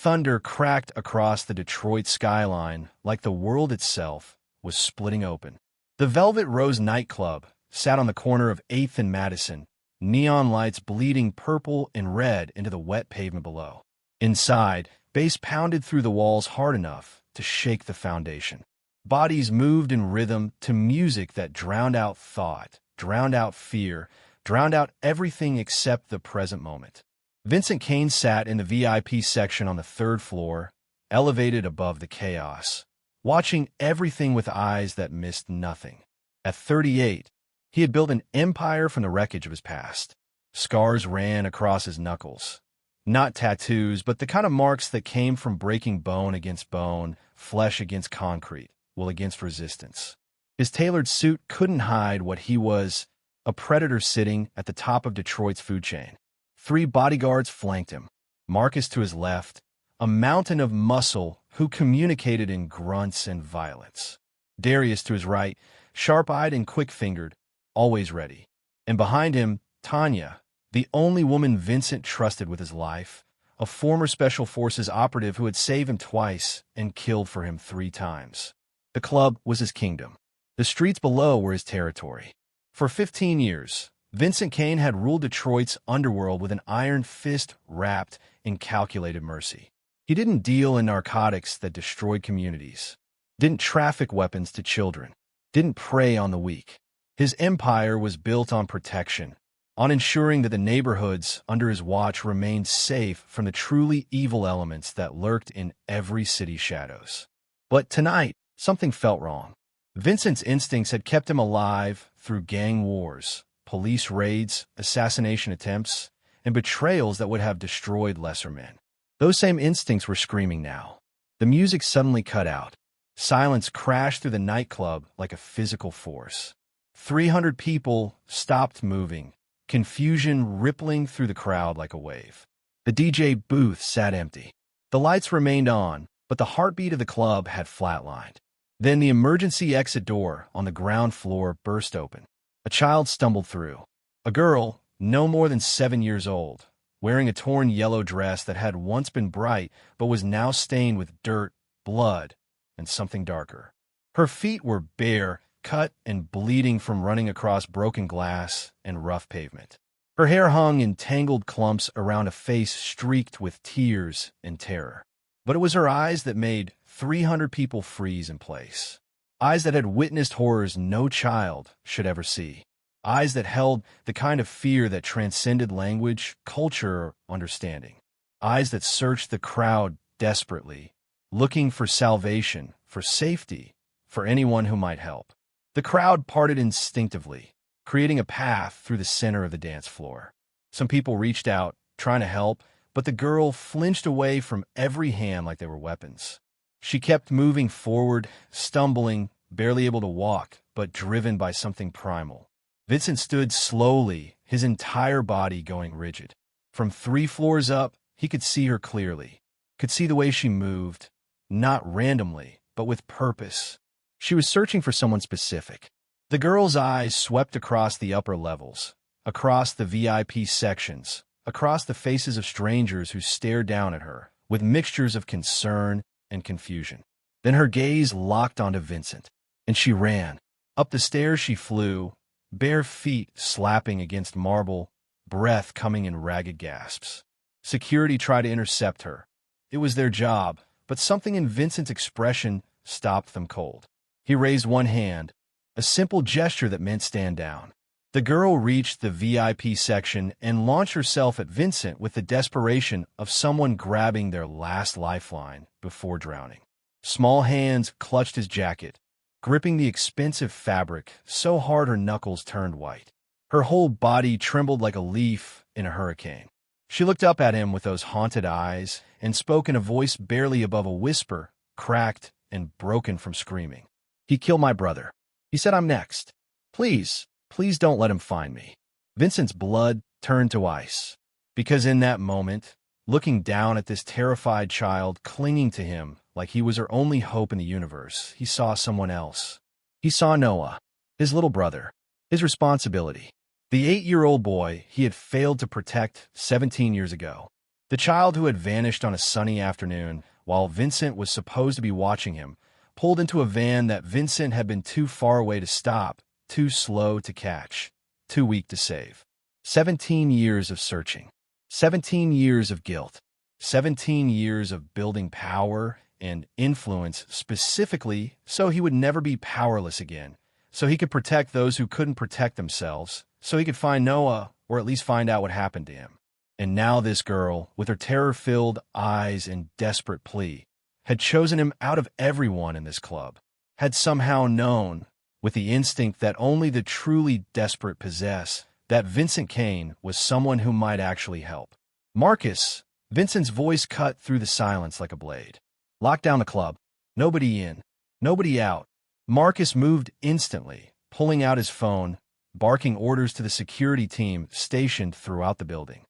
Thunder cracked across the Detroit skyline like the world itself was splitting open. The Velvet Rose nightclub sat on the corner of 8th and Madison, neon lights bleeding purple and red into the wet pavement below. Inside, bass pounded through the walls hard enough to shake the foundation. Bodies moved in rhythm to music that drowned out thought, drowned out fear, drowned out everything except the present moment. Vincent Kane sat in the VIP section on the 3rd floor, elevated above the chaos, watching everything with eyes that missed nothing. At 38, he had built an empire from the wreckage of his past. Scars ran across his knuckles. Not tattoos, but the kind of marks that came from breaking bone against bone, flesh against concrete, will against resistance. His tailored suit couldn't hide what he was, a predator sitting at the top of Detroit's food chain. 3 bodyguards flanked him. Marcus to his left, a mountain of muscle who communicated in grunts and violence. Darius to his right, sharp-eyed and quick-fingered, always ready. And behind him, Tanya, the only woman Vincent trusted with his life, a former Special Forces operative who had saved him twice and killed for him 3 times. The club was his kingdom. The streets below were his territory. For 15 years, Vincent Kane had ruled Detroit's underworld with an iron fist wrapped in calculated mercy. He didn't deal in narcotics that destroyed communities, didn't traffic weapons to children, didn't prey on the weak. His empire was built on protection, on ensuring that the neighborhoods under his watch remained safe from the truly evil elements that lurked in every city's shadows. But tonight, something felt wrong. Vincent's instincts had kept him alive through gang wars, police raids, assassination attempts, and betrayals that would have destroyed lesser men. Those same instincts were screaming now. The music suddenly cut out. Silence crashed through the nightclub like a physical force. 300 people stopped moving, confusion rippling through the crowd like a wave. The DJ booth sat empty. The lights remained on, but the heartbeat of the club had flatlined. Then the emergency exit door on the ground floor burst open. A child stumbled through. A girl, no more than 7 years old, wearing a torn yellow dress that had once been bright but was now stained with dirt, blood, and something darker. Her feet were bare, cut and bleeding from running across broken glass and rough pavement. Her hair hung in tangled clumps around a face streaked with tears and terror. But it was her eyes that made 300 people freeze in place. Eyes that had witnessed horrors no child should ever see. Eyes that held the kind of fear that transcended language, culture, or understanding. Eyes that searched the crowd desperately, looking for salvation, for safety, for anyone who might help. The crowd parted instinctively, creating a path through the center of the dance floor. Some people reached out, trying to help, but the girl flinched away from every hand like they were weapons. She kept moving forward, stumbling, barely able to walk, but driven by something primal. Vincent stood slowly, his entire body going rigid. From 3 floors up, he could see her clearly, could see the way she moved, not randomly, but with purpose. She was searching for someone specific. The girl's eyes swept across the upper levels, across the VIP sections, across the faces of strangers who stared down at her, with mixtures of concern and confusion. Then her gaze locked onto Vincent, and she ran. Up the stairs she flew, bare feet slapping against marble, breath coming in ragged gasps. Security tried to intercept her. It was their job, but something in Vincent's expression stopped them cold. He raised one hand, a simple gesture that meant stand down. The girl reached the VIP section and launched herself at Vincent with the desperation of someone grabbing their last lifeline before drowning. Small hands clutched his jacket, gripping the expensive fabric so hard her knuckles turned white. Her whole body trembled like a leaf in a hurricane. She looked up at him with those haunted eyes and spoke in a voice barely above a whisper, cracked and broken from screaming. "He killed my brother. He said I'm next. Please, please don't let him find me." Vincent's blood turned to ice, because in that moment, looking down at this terrified child clinging to him like he was her only hope in the universe, he saw someone else. He saw Noah, his little brother, his responsibility, the 8-year-old boy he had failed to protect 17 years ago. The child who had vanished on a sunny afternoon, while Vincent was supposed to be watching him, pulled into a van that Vincent had been too far away to stop, too slow to catch, too weak to save. 17 years of searching. 17 years of guilt. 17 years of building power and influence specifically so he would never be powerless again, so he could protect those who couldn't protect themselves, so he could find Noah, or at least find out what happened to him. And now this girl, with her terror-filled eyes and desperate plea, had chosen him out of everyone in this club, had somehow known, with the instinct that only the truly desperate possess, that Vincent Kane was someone who might actually help. Marcus, Vincent's voice cut through the silence like a blade. Lock down the club. Nobody in. Nobody out. Marcus moved instantly, pulling out his phone, barking orders to the security team stationed throughout the building.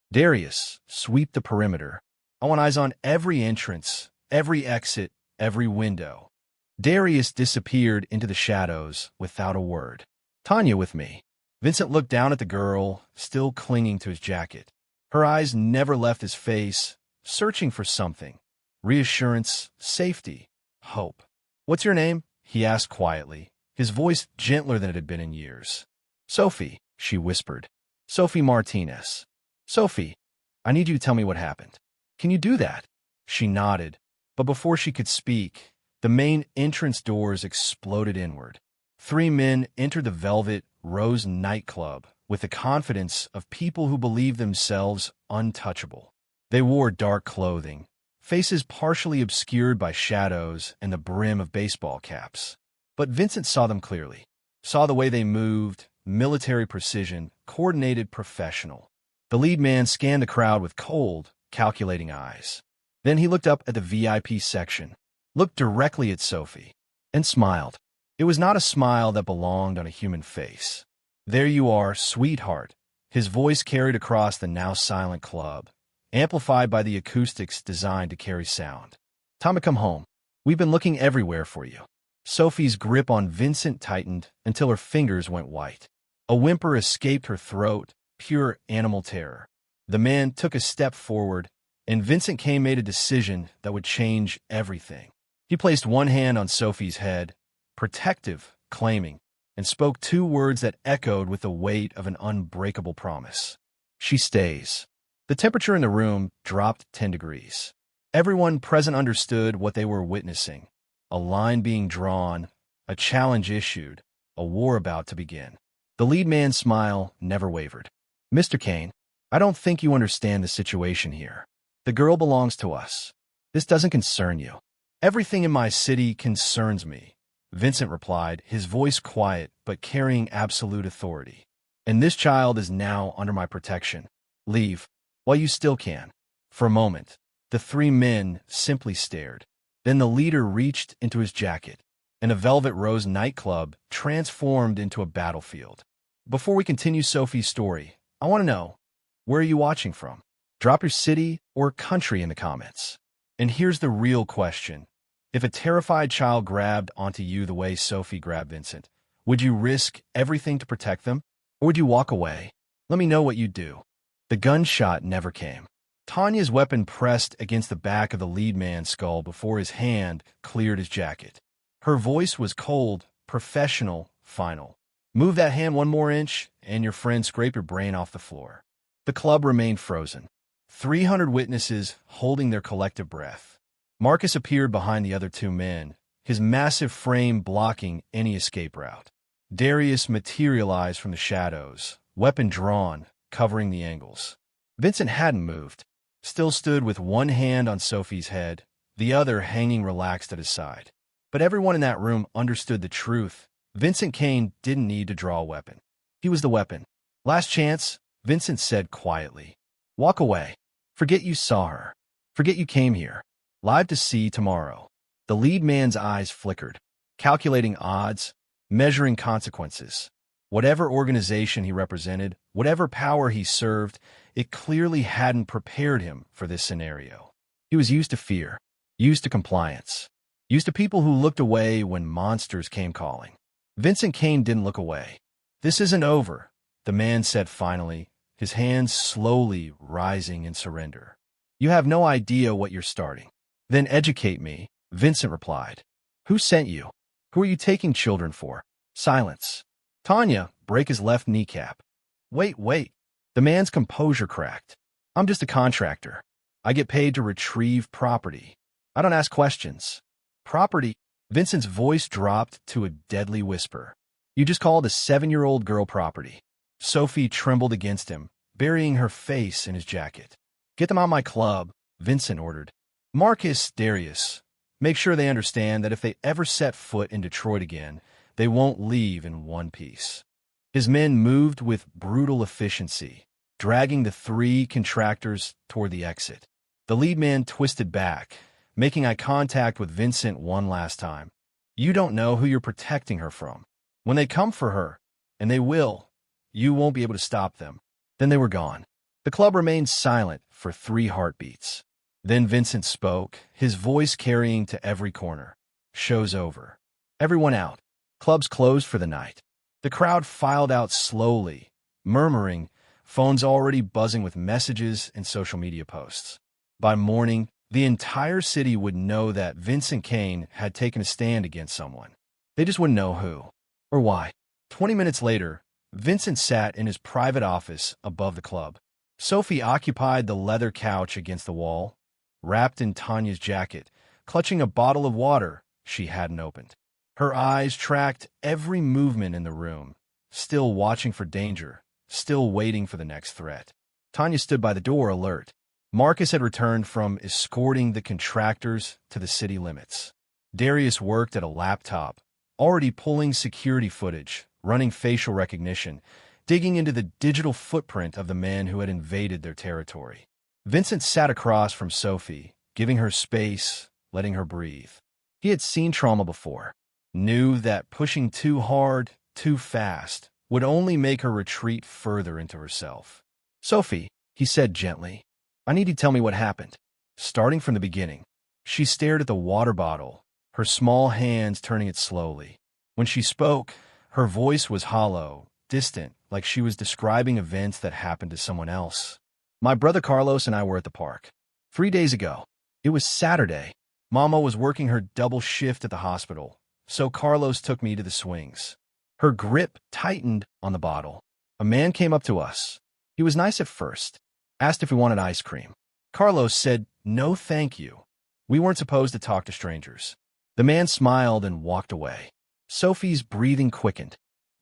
Darius, sweep the perimeter. I want eyes on every entrance, every exit, every window. Darius disappeared into the shadows without a word. Tanya with me. Vincent looked down at the girl, still clinging to his jacket. Her eyes never left his face, searching for something. Reassurance, safety, hope. What's your name? He asked quietly, his voice gentler than it had been in years. Sophie, she whispered. Sophie Martinez. Sophie, I need you to tell me what happened. Can you do that? She nodded, but before she could speak, the main entrance doors exploded inward. 3 men entered the Velvet Rose nightclub with the confidence of people who believe themselves untouchable. They wore dark clothing, faces partially obscured by shadows and the brim of baseball caps. But Vincent saw them clearly, saw the way they moved, military precision, coordinated, professional. The lead man scanned the crowd with cold, calculating eyes. Then he looked up at the VIP section, looked directly at Sophie, and smiled. It was not a smile that belonged on a human face. There you are, sweetheart. His voice carried across the now silent club, amplified by the acoustics designed to carry sound. Time to come home. We've been looking everywhere for you. Sophie's grip on Vincent tightened until her fingers went white. A whimper escaped her throat, pure animal terror. The man took a step forward, and Vincent Kane made a decision that would change everything. He placed one hand on Sophie's head, protective, claiming, and spoke 2 words that echoed with the weight of an unbreakable promise. She stays. The temperature in the room dropped 10 degrees. Everyone present understood what they were witnessing. A line being drawn, a challenge issued, a war about to begin. The lead man's smile never wavered. Mr. Kane, I don't think you understand the situation here. The girl belongs to us. This doesn't concern you. Everything in my city concerns me, Vincent replied, his voice quiet but carrying absolute authority. And this child is now under my protection. Leave, while you still can. For a moment, the 3 men simply stared. Then the leader reached into his jacket, and a Velvet Rose nightclub transformed into a battlefield. Before we continue Sophie's story, I want to know, where are you watching from? Drop your city or country in the comments. And here's the real question. If a terrified child grabbed onto you the way Sophie grabbed Vincent, would you risk everything to protect them? Or would you walk away? Let me know what you'd do. The gunshot never came. Tanya's weapon pressed against the back of the lead man's skull before his hand cleared his jacket. Her voice was cold, professional, final. Move that hand 1 more inch, and your friend scrape your brain off the floor. The club remained frozen. 300 witnesses holding their collective breath. Marcus appeared behind the other 2 men, his massive frame blocking any escape route. Darius materialized from the shadows, weapon drawn, covering the angles. Vincent hadn't moved, still stood with one hand on Sophie's head, the other hanging relaxed at his side. But everyone in that room understood the truth. Vincent Kane didn't need to draw a weapon. He was the weapon. Last chance, Vincent said quietly. Walk away. Forget you saw her. Forget you came here. Live to see tomorrow. The lead man's eyes flickered, calculating odds, measuring consequences. Whatever organization he represented, whatever power he served, it clearly hadn't prepared him for this scenario. He was used to fear, used to compliance, used to people who looked away when monsters came calling. Vincent Kane didn't look away. This isn't over, the man said finally, his hands slowly rising in surrender. You have no idea what you're starting. Then educate me, Vincent replied. Who sent you? Who are you taking children for? Silence. Tanya, break his left kneecap. Wait. The man's composure cracked. I'm just a contractor. I get paid to retrieve property. I don't ask questions. Property? Vincent's voice dropped to a deadly whisper. You just called a 7-year-old girl property. Sophie trembled against him, burying her face in his jacket. Get them out of my club, Vincent ordered. Marcus, Darius, make sure they understand that if they ever set foot in Detroit again, they won't leave in one piece. His men moved with brutal efficiency, dragging the 3 contractors toward the exit. The lead man twisted back, making eye contact with Vincent one last time. You don't know who you're protecting her from. When they come for her, and they will, you won't be able to stop them. Then they were gone. The club remained silent for 3 heartbeats. Then Vincent spoke, his voice carrying to every corner. Show's over. Everyone out. Club's closed for the night. The crowd filed out slowly, murmuring, phones already buzzing with messages and social media posts. By morning, the entire city would know that Vincent Kane had taken a stand against someone. They just wouldn't know who or why. 20 minutes later, Vincent sat in his private office above the club. Sophie occupied the leather couch against the wall, wrapped in Tanya's jacket, clutching a bottle of water she hadn't opened. Her eyes tracked every movement in the room, still watching for danger, still waiting for the next threat. Tanya stood by the door, alert. Marcus had returned from escorting the contractors to the city limits. Darius worked at a laptop, already pulling security footage, running facial recognition, digging into the digital footprint of the man who had invaded their territory. Vincent sat across from Sophie, giving her space, letting her breathe. He had seen trauma before, knew that pushing too hard, too fast, would only make her retreat further into herself. Sophie, he said gently, I need you to tell me what happened. Starting from the beginning. She stared at the water bottle, her small hands turning it slowly. When she spoke, her voice was hollow, distant, like she was describing events that happened to someone else. My brother Carlos and I were at the park. 3 days ago. It was Saturday. Mama was working her double shift at the hospital, so Carlos took me to the swings. Her grip tightened on the bottle. A man came up to us. He was nice at first. Asked if we wanted ice cream. Carlos said, no thank you. We weren't supposed to talk to strangers. The man smiled and walked away. Sophie's breathing quickened.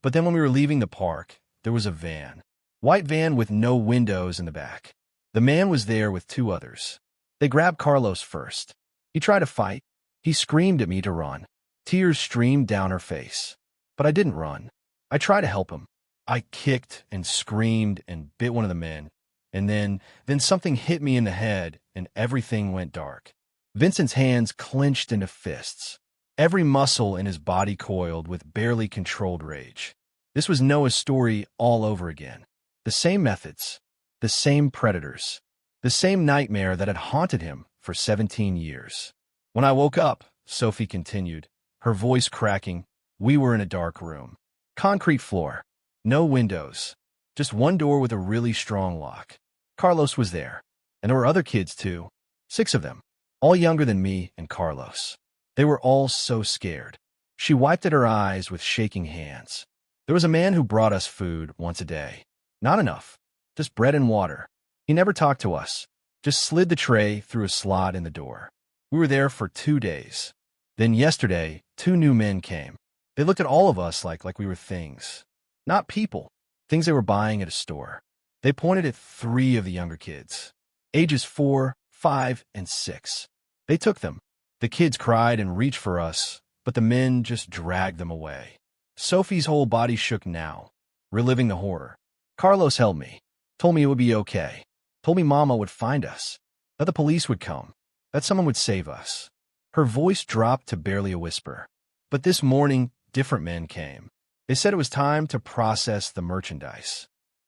But then when we were leaving the park, there was a van. White van with no windows in the back. The man was there with 2 others. They grabbed Carlos first. He tried to fight. He screamed at me to run. Tears streamed down her face. But I didn't run. I tried to help him. I kicked and screamed and bit one of the men. And then something hit me in the head, and everything went dark. Vincent's hands clenched into fists. Every muscle in his body coiled with barely controlled rage. This was Noah's story all over again. The same methods, the same predators, the same nightmare that had haunted him for 17 years. When I woke up, Sophie continued, her voice cracking, we were in a dark room. Concrete floor. No windows. Just one door with a really strong lock. Carlos was there. And there were other kids too. 6 of them. All younger than me and Carlos. They were all so scared. She wiped at her eyes with shaking hands. There was a man who brought us food once a day. Not enough. Just bread and water. He never talked to us. Just slid the tray through a slot in the door. We were there for 2 days. Then yesterday, 2 new men came. They looked at all of us like we were things. Not people. Things they were buying at a store. They pointed at 3 of the younger kids. Ages 4, 5, and 6. They took them. The kids cried and reached for us, but the men just dragged them away. Sophie's whole body shook now, reliving the horror. Carlos held me, told me it would be okay, told me Mama would find us, that the police would come, that someone would save us. Her voice dropped to barely a whisper. But this morning, different men came. They said it was time to process the merchandise.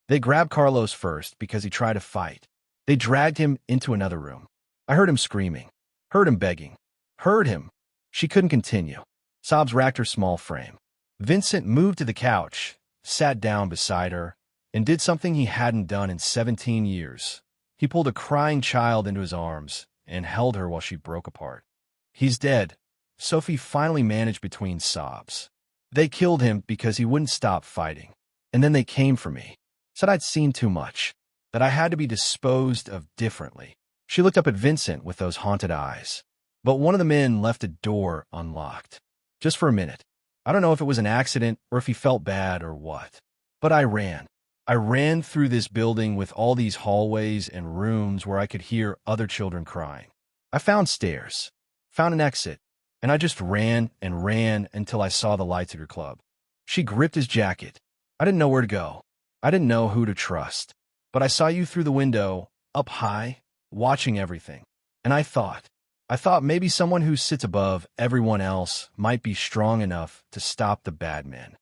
They grabbed Carlos first because he tried to fight. They dragged him into another room. I heard him screaming, heard him begging, heard him. She couldn't continue. Sobs racked her small frame. Vincent moved to the couch, sat down beside her, and did something he hadn't done in 17 years. He pulled a crying child into his arms and held her while she broke apart. "He's dead," Sophie finally managed between sobs. "They killed him because he wouldn't stop fighting. And then they came for me. Said I'd seen too much, that I had to be disposed of differently." She looked up at Vincent with those haunted eyes. But one of the men left a door unlocked. Just for a minute. I don't know if it was an accident or if he felt bad or what. But I ran. I ran through this building with all these hallways and rooms where I could hear other children crying. I found stairs, found an exit, and I just ran and ran until I saw the lights of your club. She gripped his jacket. I didn't know where to go. I didn't know who to trust. But I saw you through the window, up high, watching everything. And I thought maybe someone who sits above everyone else might be strong enough to stop the bad men.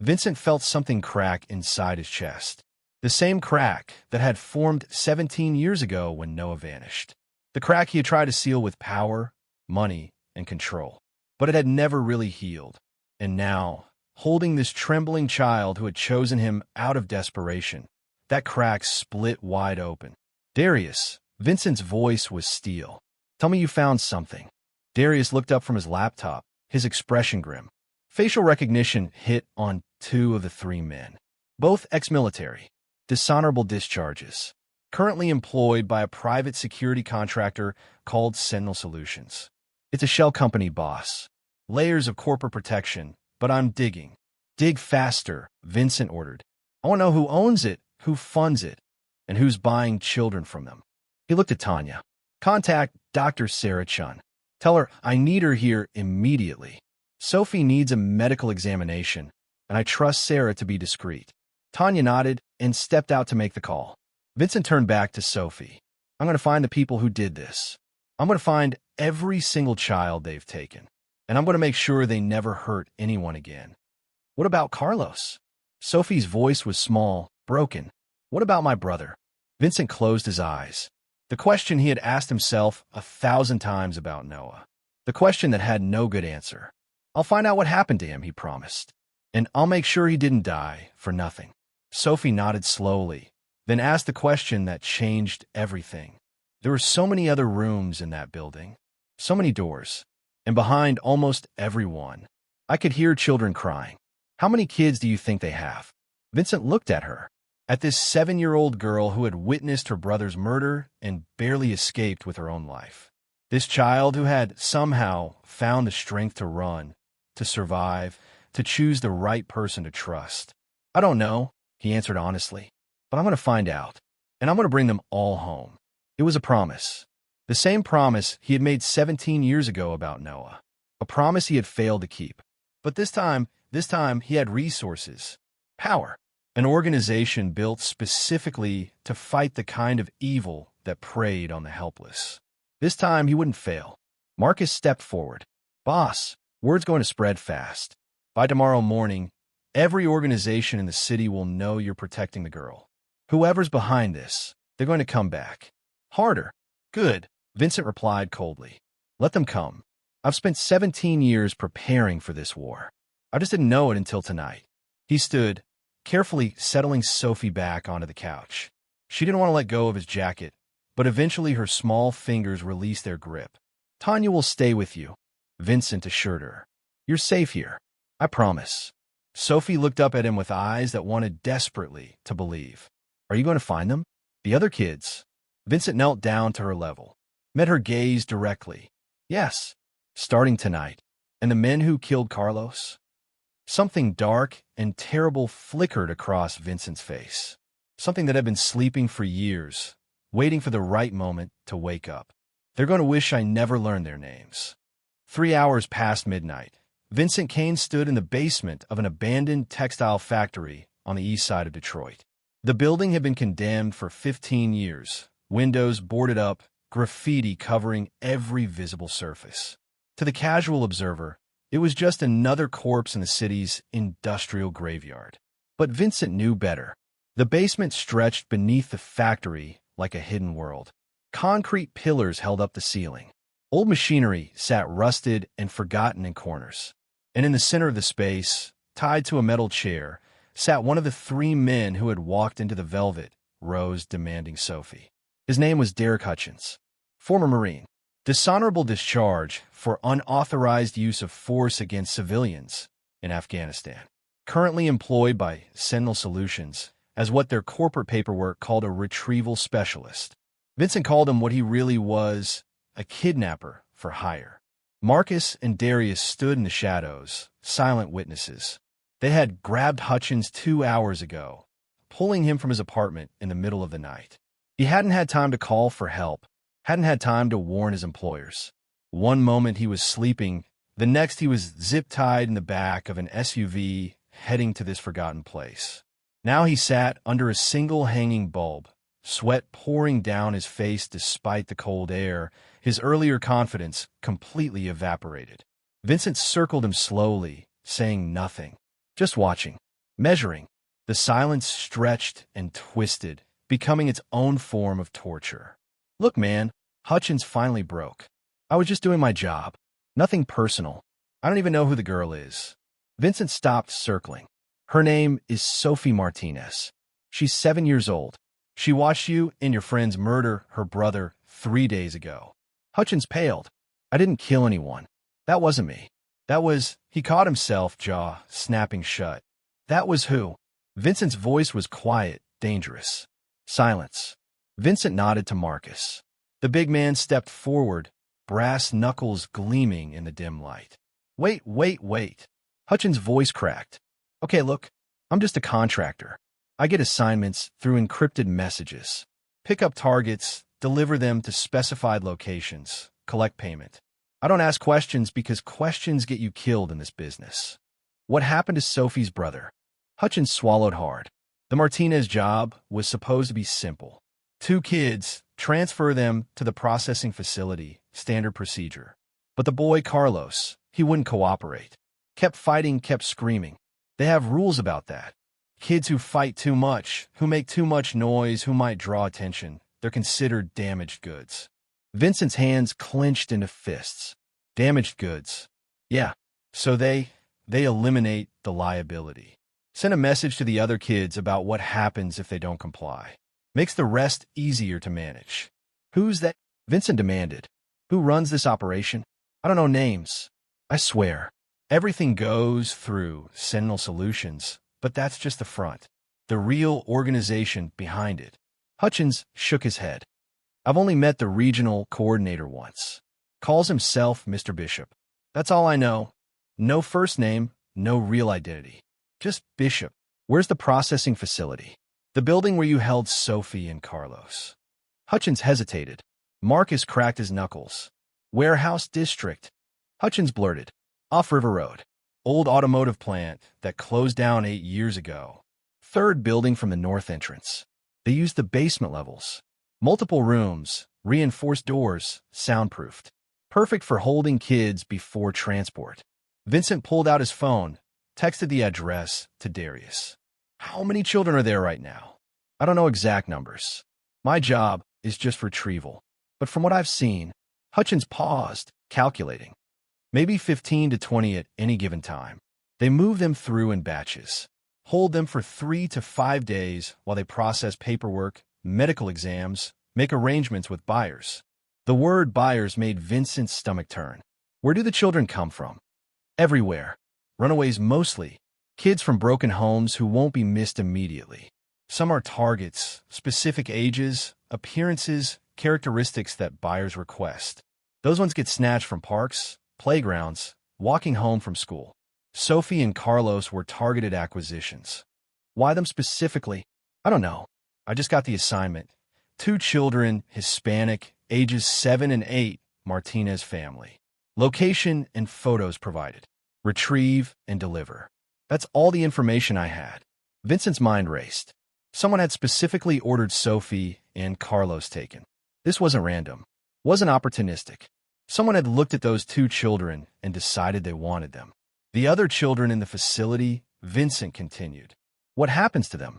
Vincent felt something crack inside his chest. The same crack that had formed 17 years ago when Noah vanished. The crack he had tried to seal with power, money, and control. But it had never really healed. And now, holding this trembling child who had chosen him out of desperation, that crack split wide open. "Darius," Vincent's voice was steel. "Tell me you found something." Darius looked up from his laptop, his expression grim. Facial recognition hit on 2 of the 3 men. Both ex-military, dishonorable discharges, currently employed by a private security contractor called Sentinel Solutions. "It's a shell company, boss. Layers of corporate protection, but I'm digging." "Dig faster," Vincent ordered. "I want to know who owns it, who funds it, and who's buying children from them." He looked at Tanya. "Contact Dr. Sarah Chun. Tell her I need her here immediately. Sophie needs a medical examination, and I trust Sarah to be discreet." Tanya nodded and stepped out to make the call. Vincent turned back to Sophie. "I'm going to find the people who did this. I'm going to find every single child they've taken, and I'm going to make sure they never hurt anyone again." "What about Carlos?" Sophie's voice was small, broken. "What about my brother?" Vincent closed his eyes. The question he had asked himself 1,000 times about Noah. The question that had no good answer. "I'll find out what happened to him," he promised. "And I'll make sure he didn't die for nothing." Sophie nodded slowly, then asked the question that changed everything. There were so many other rooms in that building, so many doors, and behind almost everyone, I could hear children crying. "How many kids do you think they have?" Vincent looked at her, at this 7-year-old girl who had witnessed her brother's murder and barely escaped with her own life. This child who had somehow found the strength to run, to survive, to choose the right person to trust. "I don't know," he answered honestly, "but I'm going to find out, and I'm going to bring them all home." It was a promise. The same promise he had made 17 years ago about Noah. A promise he had failed to keep. But this time he had resources, power, an organization built specifically to fight the kind of evil that preyed on the helpless. This time he wouldn't fail. Marcus stepped forward. "Boss, word's going to spread fast. By tomorrow morning, every organization in the city will know you're protecting the girl. Whoever's behind this, they're going to come back. Harder." "Good," Vincent replied coldly. "Let them come. I've spent 17 years preparing for this war. I just didn't know it until tonight." He stood, carefully settling Sophie back onto the couch. She didn't want to let go of his jacket, but eventually her small fingers released their grip. "Tanya will stay with you," Vincent assured her. "You're safe here. I promise." Sophie looked up at him with eyes that wanted desperately to believe. "Are you going to find them? The other kids?" Vincent knelt down to her level, met her gaze directly. "Yes, starting tonight. And the men who killed Carlos?" Something dark and terrible flickered across Vincent's face. Something that had been sleeping for years, waiting for the right moment to wake up. "They're going to wish I never learned their names." 3 hours past midnight, Vincent Kane stood in the basement of an abandoned textile factory on the east side of Detroit. The building had been condemned for 15 years, windows boarded up, graffiti covering every visible surface. To the casual observer, it was just another corpse in the city's industrial graveyard. But Vincent knew better. The basement stretched beneath the factory like a hidden world. Concrete pillars held up the ceiling. Old machinery sat rusted and forgotten in corners. And in the center of the space, tied to a metal chair, sat one of the 3 men who had walked into the velvet, Rose demanding Sophie. His name was Derek Hutchins, former Marine. Dishonorable discharge for unauthorized use of force against civilians in Afghanistan. Currently employed by Sentinel Solutions as what their corporate paperwork called a retrieval specialist. Vincent called him what he really was, a kidnapper for hire. Marcus and Darius stood in the shadows, silent witnesses. They had grabbed Hutchins 2 hours ago, pulling him from his apartment in the middle of the night. He hadn't had time to call for help, hadn't had time to warn his employers. One moment he was sleeping, the next he was zip-tied in the back of an SUV heading to this forgotten place. Now he sat under a single hanging bulb, sweat pouring down his face despite the cold air, his earlier confidence completely evaporated. Vincent circled him slowly, saying nothing, just watching, measuring. The silence stretched and twisted, becoming its own form of torture. Look, man, Hutchins finally broke. I was just doing my job. Nothing personal. I don't even know who the girl is. Vincent stopped circling. Her name is Sophie Martinez. She's 7 years old. She watched you and your friends murder her brother 3 days ago. Hutchins paled. I didn't kill anyone. That wasn't me. That was... He caught himself, jaw snapping shut. That was who? Vincent's voice was quiet, dangerous. Silence. Vincent nodded to Marcus. The big man stepped forward, brass knuckles gleaming in the dim light. Wait. Hutchins' voice cracked. Okay, look, I'm just a contractor. I get assignments through encrypted messages. Pick up targets, deliver them to specified locations, collect payment. I don't ask questions because questions get you killed in this business. What happened to Sophie's brother? Hutchins swallowed hard. The Martinez job was supposed to be simple. 2 kids, transfer them to the processing facility, standard procedure. But the boy, Carlos, he wouldn't cooperate. Kept fighting, kept screaming. They have rules about that. Kids who fight too much, who make too much noise, who might draw attention, they're considered damaged goods. Vincent's hands clenched into fists. Damaged goods. Yeah, so they eliminate the liability. Send a message to the other kids about what happens if they don't comply. Makes the rest easier to manage. Who's that? Vincent demanded. Who runs this operation? I don't know names. I swear. Everything goes through Sentinel Solutions, but that's just the front. The real organization behind it. Hutchins shook his head. I've only met the regional coordinator once. Calls himself Mr. Bishop. That's all I know. No first name, no real identity. Just Bishop. Where's the processing facility? The building where you held Sophie and Carlos. Hutchins hesitated. Marcus cracked his knuckles. Warehouse District. Hutchins blurted. Off River Road. Old automotive plant that closed down 8 years ago. 3rd building from the north entrance. They used the basement levels. Multiple rooms, reinforced doors, soundproofed. Perfect for holding kids before transport. Vincent pulled out his phone, texted the address to Darius. How many children are there right now? I don't know exact numbers. My job is just retrieval. But from what I've seen, Hutchins paused, calculating. Maybe 15 to 20 at any given time. They move them through in batches. Hold them for 3 to 5 days while they process paperwork, medical exams, make arrangements with buyers. The word buyers made Vincent's stomach turn. Where do the children come from? Everywhere. Runaways mostly. Kids from broken homes who won't be missed immediately. Some are targets, specific ages, appearances, characteristics that buyers request. Those ones get snatched from parks, playgrounds, walking home from school. Sophie and Carlos were targeted acquisitions. Why them specifically? I don't know. I just got the assignment. 2 children, Hispanic, ages 7 and 8, Martinez family. Location and photos provided. Retrieve and deliver. That's all the information I had. Vincent's mind raced. Someone had specifically ordered Sophie and Carlos taken. This wasn't random. Wasn't opportunistic. Someone had looked at those 2 children and decided they wanted them. The other children in the facility, Vincent continued. What happens to them?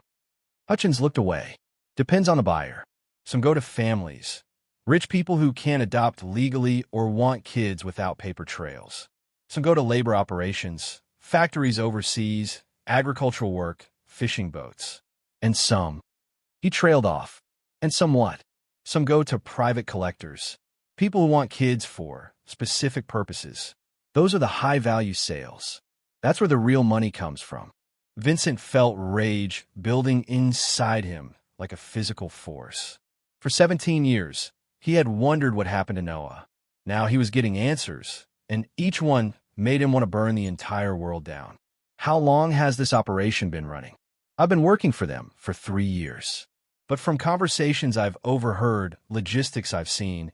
Hutchins looked away. Depends on the buyer. Some go to families. Rich people who can't adopt legally or want kids without paper trails. Some go to labor operations, factories overseas, agricultural work, fishing boats. And some. He trailed off. And some what? Some go to private collectors, people who want kids for specific purposes. Those are the high-value sales. That's where the real money comes from. Vincent felt rage building inside him like a physical force. For 17 years, he had wondered what happened to Noah. Now he was getting answers, and each one made him want to burn the entire world down. How long has this operation been running? I've been working for them for 3 years. But from conversations I've overheard, logistics I've seen,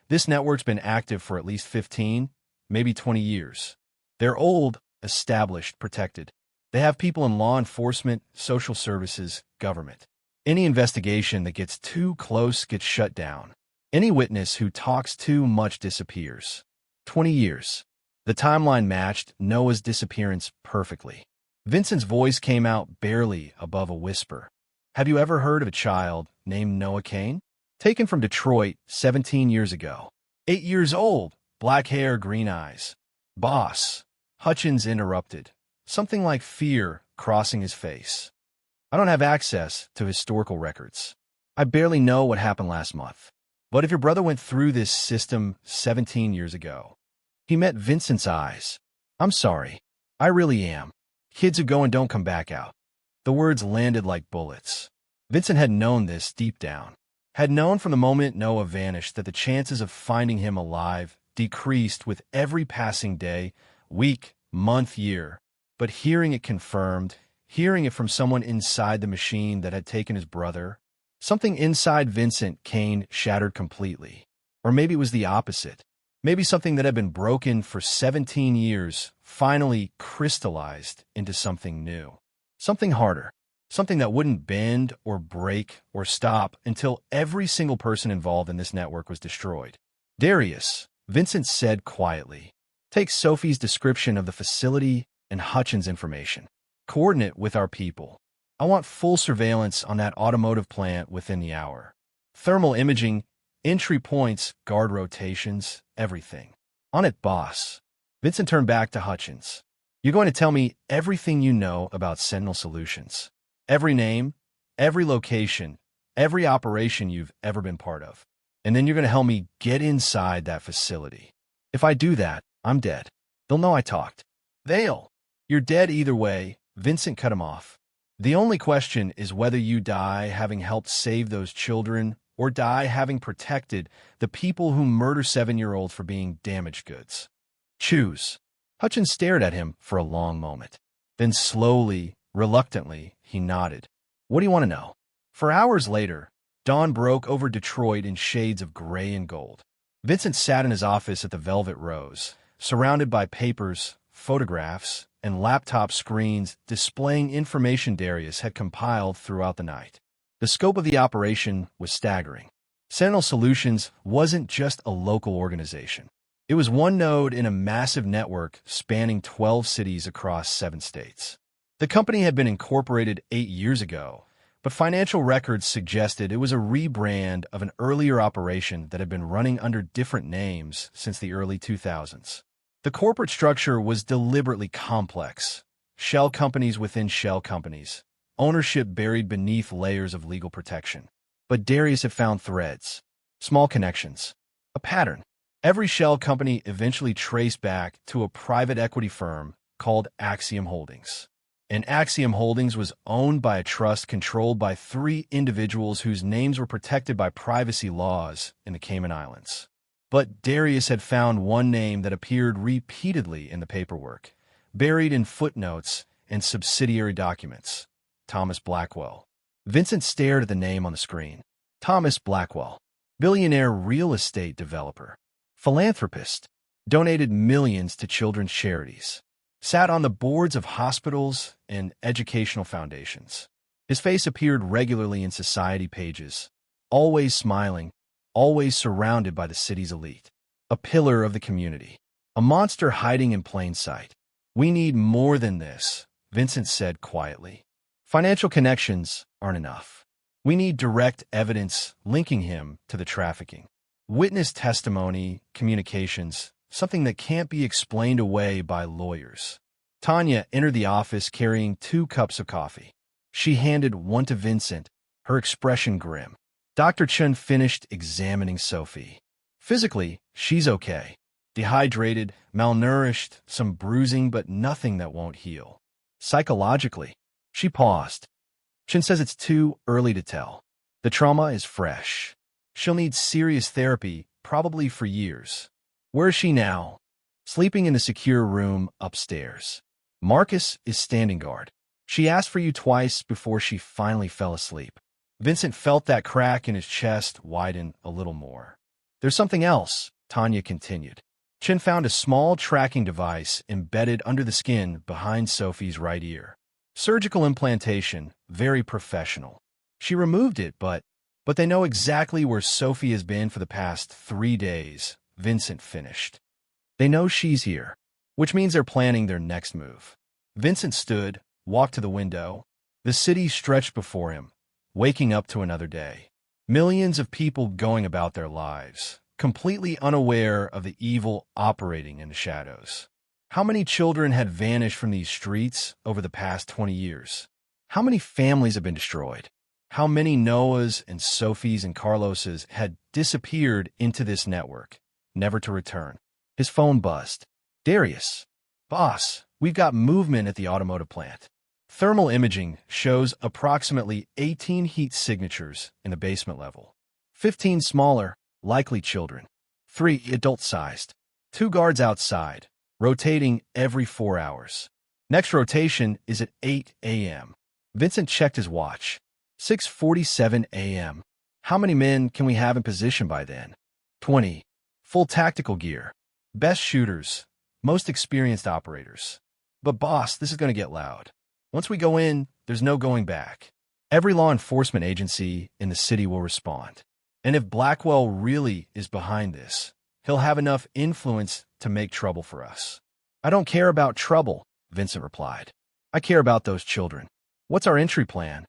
this network's been active for at least 15, maybe 20 years. They're old, established, protected. They have people in law enforcement, social services, government. Any investigation that gets too close gets shut down. Any witness who talks too much disappears. 20 years. The timeline matched Noah's disappearance perfectly. Vincent's voice came out barely above a whisper. Have you ever heard of a child named Noah Kane? Taken from Detroit 17 years ago. 8 years old, black hair, green eyes. Boss. Hutchins interrupted, something like fear crossing his face. I don't have access to historical records. I barely know what happened last month. But if your brother went through this system 17 years ago, he met Vincent's eyes. I'm sorry. I really am. Kids who go and don't come back out. The words landed like bullets. Vincent had known this deep down. Had known from the moment Noah vanished that the chances of finding him alive decreased with every passing day, week, month, year. But hearing it confirmed, hearing it from someone inside the machine that had taken his brother, something inside Vincent Kane shattered completely. Or maybe it was the opposite. Maybe something that had been broken for 17 years finally crystallized into something new. Something harder. Something that wouldn't bend or break or stop until every single person involved in this network was destroyed. Darius, Vincent said quietly, take Sophie's description of the facility and Hutchins' information. Coordinate with our people. I want full surveillance on that automotive plant within the hour. Thermal imaging, entry points, guard rotations, everything. On it, boss. Vincent turned back to Hutchins. You're going to tell me everything you know about Sentinel Solutions. Every name, every location, every operation you've ever been part of. And then you're going to help me get inside that facility. If I do that, I'm dead. They'll know I talked. You're dead either way, Vincent cut him off. The only question is whether you die having helped save those children or die having protected the people who murder 7-year-olds for being damaged goods. Choose. Hutchins stared at him for a long moment. Then slowly, reluctantly, he nodded. What do you want to know? For hours later, dawn broke over Detroit in shades of gray and gold. Vincent sat in his office at the Velvet Rose, surrounded by papers, photographs, and laptop screens displaying information Darius had compiled throughout the night. The scope of the operation was staggering. Sentinel Solutions wasn't just a local organization. It was one node in a massive network spanning 12 cities across 7 states. The company had been incorporated 8 years ago, but financial records suggested it was a rebrand of an earlier operation that had been running under different names since the early 2000s. The corporate structure was deliberately complex. Shell companies within shell companies, ownership buried beneath layers of legal protection. But Darius had found threads, small connections, a pattern. Every shell company eventually traced back to a private equity firm called Axiom Holdings. And Axiom Holdings was owned by a trust controlled by 3 individuals whose names were protected by privacy laws in the Cayman Islands. But Darius had found one name that appeared repeatedly in the paperwork, buried in footnotes and subsidiary documents. Thomas Blackwell. Vincent stared at the name on the screen. Thomas Blackwell, billionaire real estate developer, philanthropist, donated millions to children's charities, sat on the boards of hospitals and educational foundations. His face appeared regularly in society pages, always smiling, always surrounded by the city's elite. A pillar of the community. A monster hiding in plain sight. We need more than this, Vincent said quietly. Financial connections aren't enough. We need direct evidence linking him to the trafficking. Witness testimony, communications, something that can't be explained away by lawyers. Tanya entered the office carrying 2 cups of coffee. She handed one to Vincent, her expression grim. Dr. Chun finished examining Sophie. Physically, she's okay. Dehydrated, malnourished, some bruising, but nothing that won't heal. Psychologically, she paused. Chun says it's too early to tell. The trauma is fresh. She'll need serious therapy, probably for years. Where is she now? Sleeping in the secure room upstairs. Marcus is standing guard. She asked for you twice before she finally fell asleep. Vincent felt that crack in his chest widen a little more. There's something else, Tanya continued. Chin found a small tracking device embedded under the skin behind Sophie's right ear. Surgical implantation, very professional. She removed it, but they know exactly where Sophie has been for the past 3 days, Vincent finished. They know she's here, which means they're planning their next move. Vincent stood, walked to the window. The city stretched before him, waking up to another day. Millions of people going about their lives, completely unaware of the evil operating in the shadows. How many children had vanished from these streets over the past 20 years? How many families have been destroyed? How many Noahs and Sophies and Carloses had disappeared into this network, never to return? His phone buzzed. Darius. Boss, we've got movement at the automotive plant. Thermal imaging shows approximately 18 heat signatures in the basement level. 15 smaller, likely children. 3 adult-sized. 2 guards outside, rotating every 4 hours. Next rotation is at 8 a.m. Vincent checked his watch. 6:47 a.m. How many men can we have in position by then? 20. Full tactical gear. Best shooters. Most experienced operators. But boss, this is going to get loud. Once we go in, there's no going back. Every law enforcement agency in the city will respond. And if Blackwell really is behind this, he'll have enough influence to make trouble for us. I don't care about trouble, Vincent replied. I care about those children. What's our entry plan?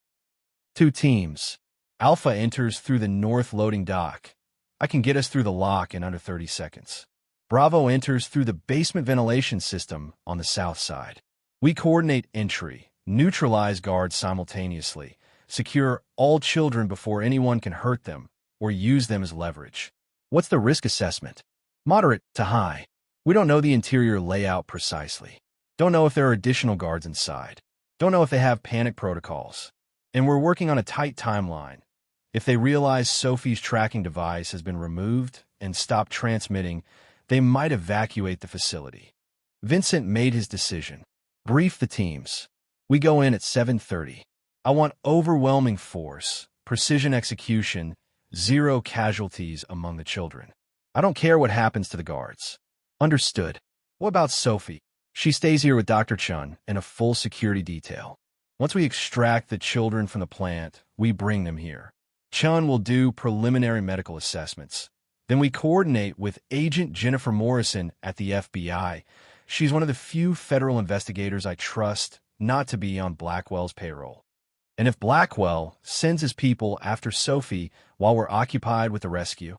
2 teams. Alpha enters through the north loading dock. I can get us through the lock in under 30 seconds. Bravo enters through the basement ventilation system on the south side. We coordinate entry, neutralize guards simultaneously, secure all children before anyone can hurt them or use them as leverage. What's the risk assessment? Moderate to high. We don't know the interior layout precisely. Don't know if there are additional guards inside. Don't know if they have panic protocols. And we're working on a tight timeline. If they realize Sophie's tracking device has been removed and stopped transmitting, they might evacuate the facility. Vincent made his decision. Brief the teams. We go in at 7:30. I want overwhelming force, precision execution, 0 casualties among the children. I don't care what happens to the guards. Understood. What about Sophie? She stays here with Dr. Chun and a full security detail. Once we extract the children from the plant, we bring them here. Chun will do preliminary medical assessments. Then we coordinate with Agent Jennifer Morrison at the FBI. She's one of the few federal investigators I trust not to be on Blackwell's payroll. And if Blackwell sends his people after Sophie while we're occupied with the rescue,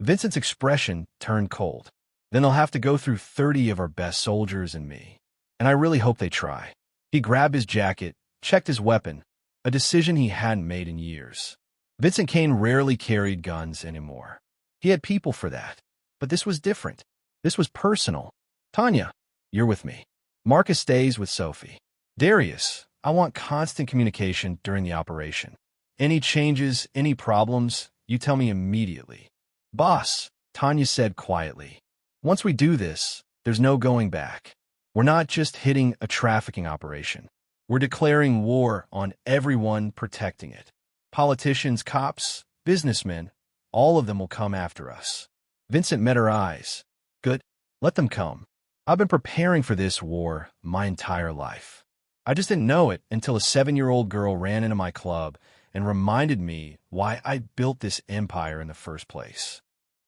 Vincent's expression turned cold. Then they'll have to go through 30 of our best soldiers and me. And I really hope they try. He grabbed his jacket, checked his weapon, a decision he hadn't made in years. Vincent Kane rarely carried guns anymore. He had people for that. But this was different. This was personal. Tanya, you're with me. Marcus stays with Sophie. Darius, I want constant communication during the operation. Any changes, any problems, you tell me immediately. Boss, Tanya said quietly. Once we do this, there's no going back. We're not just hitting a trafficking operation. We're declaring war on everyone protecting it. Politicians, cops, businessmen, all of them will come after us. Vincent met her eyes. Good. Let them come. I've been preparing for this war my entire life. I just didn't know it until a 7-year-old girl ran into my club and reminded me why I built this empire in the first place.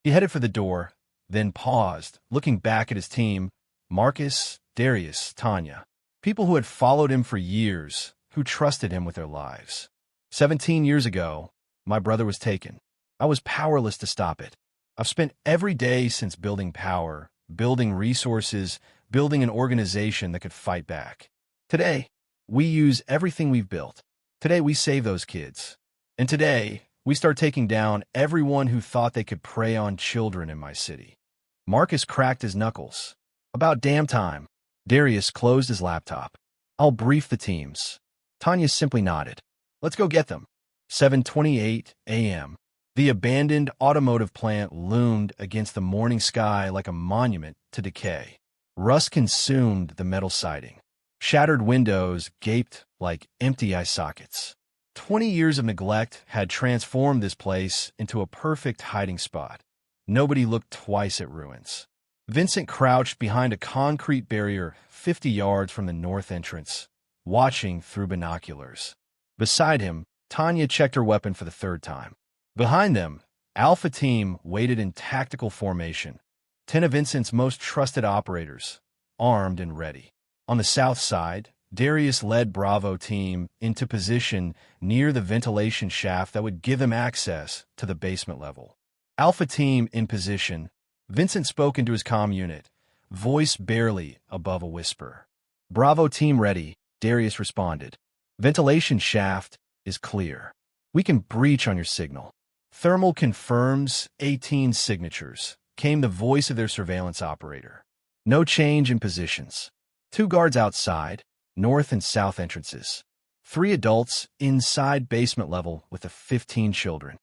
He headed for the door, then paused, looking back at his team, Marcus, Darius, Tanya, people who had followed him for years, who trusted him with their lives. 17 years ago, my brother was taken. I was powerless to stop it. I've spent every day since building power, building resources, building an organization that could fight back. Today, we use everything we've built. Today, we save those kids. And today, We start taking down everyone who thought they could prey on children in my city. Marcus cracked his knuckles. About damn time. Darius closed his laptop. I'll brief the teams. Tanya simply nodded. Let's go get them. 7:28 a.m. The abandoned automotive plant loomed against the morning sky like a monument to decay. Rust consumed the metal siding. Shattered windows gaped like empty eye sockets. 20 years of neglect had transformed this place into a perfect hiding spot. Nobody looked twice at ruins. Vincent crouched behind a concrete barrier 50 yards from the north entrance, watching through binoculars. Beside him, Tanya checked her weapon for the third time. Behind them, Alpha Team waited in tactical formation, 10 of Vincent's most trusted operators, armed and ready. On the south side, Darius led Bravo Team into position near the ventilation shaft that would give them access to the basement level. Alpha Team in position, Vincent spoke into his comm unit, voice barely above a whisper. Bravo Team ready, Darius responded. Ventilation shaft is clear. We can breach on your signal. Thermal confirms 18 signatures, came the voice of their surveillance operator. No change in positions. 2 guards outside, north and south entrances. 3 adults inside basement level with the 15 children.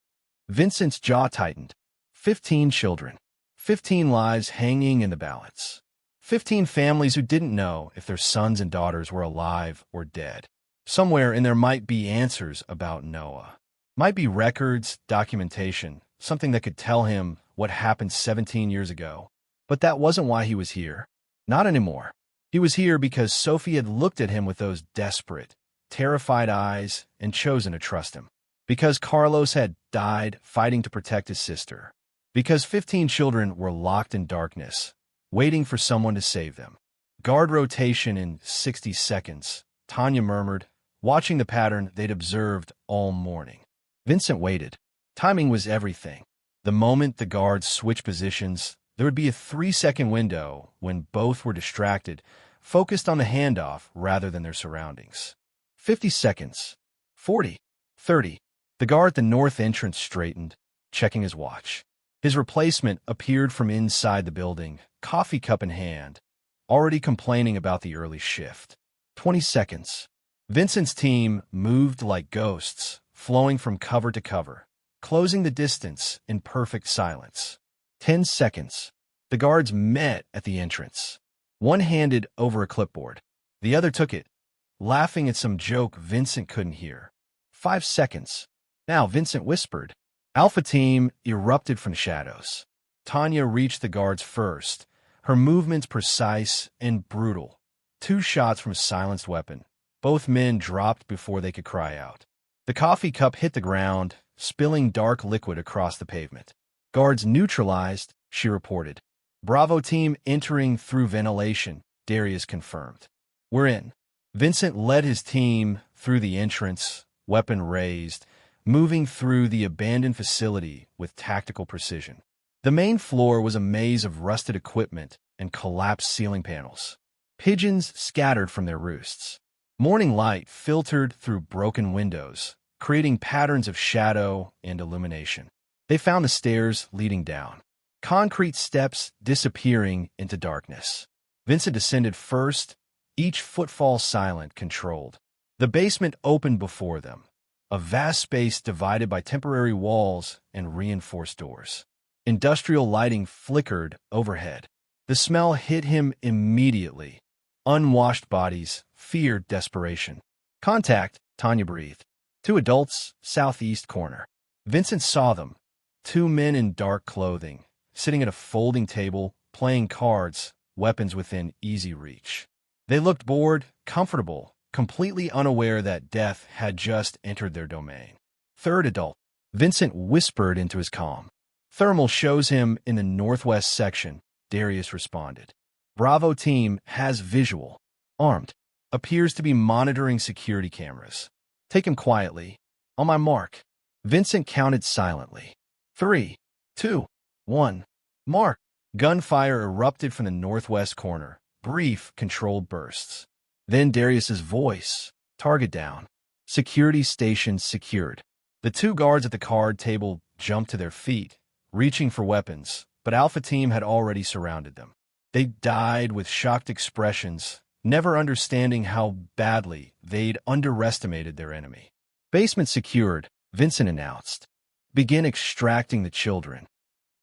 Vincent's jaw tightened. 15 children. 15 lives hanging in the balance. 15 families who didn't know if their sons and daughters were alive or dead. Somewhere in there might be answers about Noah. Might be records, documentation, something that could tell him what happened 17 years ago. But that wasn't why he was here. Not anymore. He was here because Sophie had looked at him with those desperate, terrified eyes and chosen to trust him. Because Carlos had died fighting to protect his sister. Because 15 children were locked in darkness, waiting for someone to save them. Guard rotation in 60 seconds, Tanya murmured, watching the pattern they'd observed all morning. Vincent waited. Timing was everything. The moment the guards switched positions, there would be a 3-second window when both were distracted, focused on the handoff rather than their surroundings. 50 seconds. 40. 30. The guard at the north entrance straightened, checking his watch. His replacement appeared from inside the building, coffee cup in hand, already complaining about the early shift. 20 seconds. Vincent's team moved like ghosts, flowing from cover to cover, closing the distance in perfect silence. 10 seconds. The guards met at the entrance. One handed over a clipboard. The other took it, laughing at some joke Vincent couldn't hear. 5 seconds. Now Vincent whispered. Alpha Team erupted from the shadows. Tanya reached the guards first, her movements precise and brutal. 2 shots from a silenced weapon. Both men dropped before they could cry out. The coffee cup hit the ground, spilling dark liquid across the pavement. Guards neutralized, she reported. Bravo Team entering through ventilation, Darius confirmed. We're in. Vincent led his team through the entrance, weapon raised, moving through the abandoned facility with tactical precision. The main floor was a maze of rusted equipment and collapsed ceiling panels. Pigeons scattered from their roosts. Morning light filtered through broken windows, creating patterns of shadow and illumination. They found the stairs leading down. Concrete steps disappearing into darkness. Vincent descended first, each footfall silent, controlled. The basement opened before them, a vast space divided by temporary walls and reinforced doors. Industrial lighting flickered overhead. The smell hit him immediately. Unwashed bodies, fear, desperation. Contact, Tanya breathed. 2 adults, southeast corner. Vincent saw them. 2 men in dark clothing, sitting at a folding table, playing cards, weapons within easy reach. They looked bored, comfortable, completely unaware that death had just entered their domain. 3rd adult. Vincent whispered into his comm. Thermal shows him in the northwest section, Darius responded. Bravo Team has visual. Armed. Appears to be monitoring security cameras. Take him quietly. On my mark. Vincent counted silently. 3, 2, 1. Mark. Gunfire erupted from the northwest corner. Brief, controlled bursts. Then Darius's voice. Target down. Security station secured. The two guards at the card table jumped to their feet, reaching for weapons, but Alpha Team had already surrounded them. They died with shocked expressions, never understanding how badly they'd underestimated their enemy. Basement secured, Vincent announced. Begin extracting the children.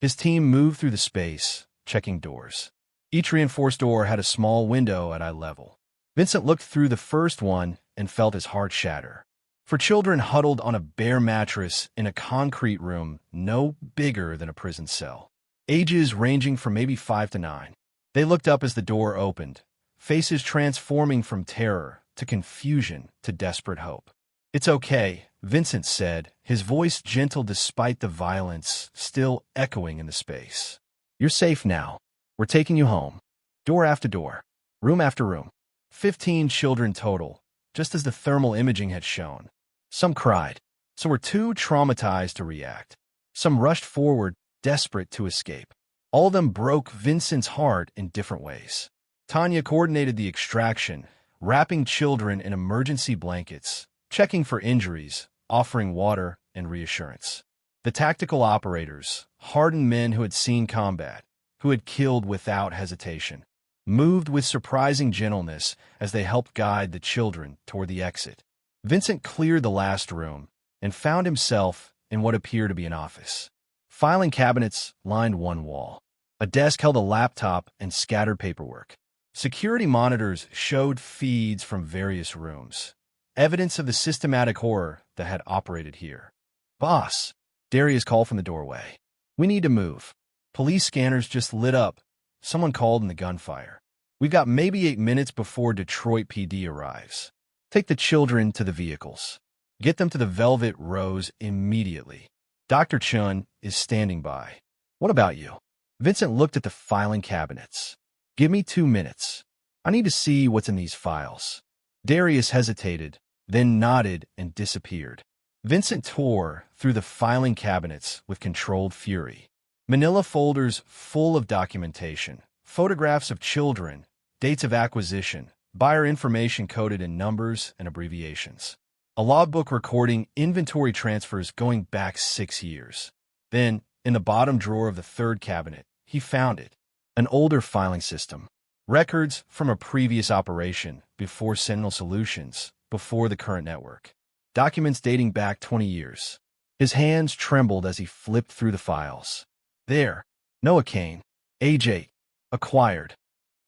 His team moved through the space, checking doors. Each reinforced door had a small window at eye level. Vincent looked through the first one and felt his heart shatter. For children huddled on a bare mattress in a concrete room no bigger than a prison cell. Ages ranging from maybe 5 to 9. They looked up as the door opened, faces transforming from terror to confusion to desperate hope. "It's okay," Vincent said, his voice gentle despite the violence still echoing in the space. "You're safe now. We're taking you home." Door after door, room after room. 15 children total, just as the thermal imaging had shown. Some cried. Some were too traumatized to react. Some rushed forward, desperate to escape. All of them broke Vincent's heart in different ways. Tanya coordinated the extraction, wrapping children in emergency blankets, checking for injuries, offering water and reassurance. The tactical operators, hardened men who had seen combat, who had killed without hesitation, moved with surprising gentleness as they helped guide the children toward the exit. Vincent cleared the last room and found himself in what appeared to be an office. Filing cabinets lined one wall. A desk held a laptop and scattered paperwork. Security monitors showed feeds from various rooms, evidence of the systematic horror that had operated here. "Boss," Darius called from the doorway. "We need to move." Police scanners just lit up. Someone called in the gunfire. "We've got maybe 8 minutes before Detroit PD arrives. Take the children to the vehicles. Get them to the Velvet Rose immediately. Dr. Chun is standing by." "What about you?" Vincent looked at the filing cabinets. "Give me 2 minutes. I need to see what's in these files." Darius hesitated, then nodded and disappeared. Vincent tore through the filing cabinets with controlled fury. Manila folders full of documentation, photographs of children, dates of acquisition, buyer information coded in numbers and abbreviations. A logbook recording inventory transfers going back 6 years. Then, in the bottom drawer of the third cabinet, he found it. An older filing system. Records from a previous operation, before Sentinel Solutions, before the current network. Documents dating back 20 years. His hands trembled as he flipped through the files. There, Noah Kane, age 8, acquired.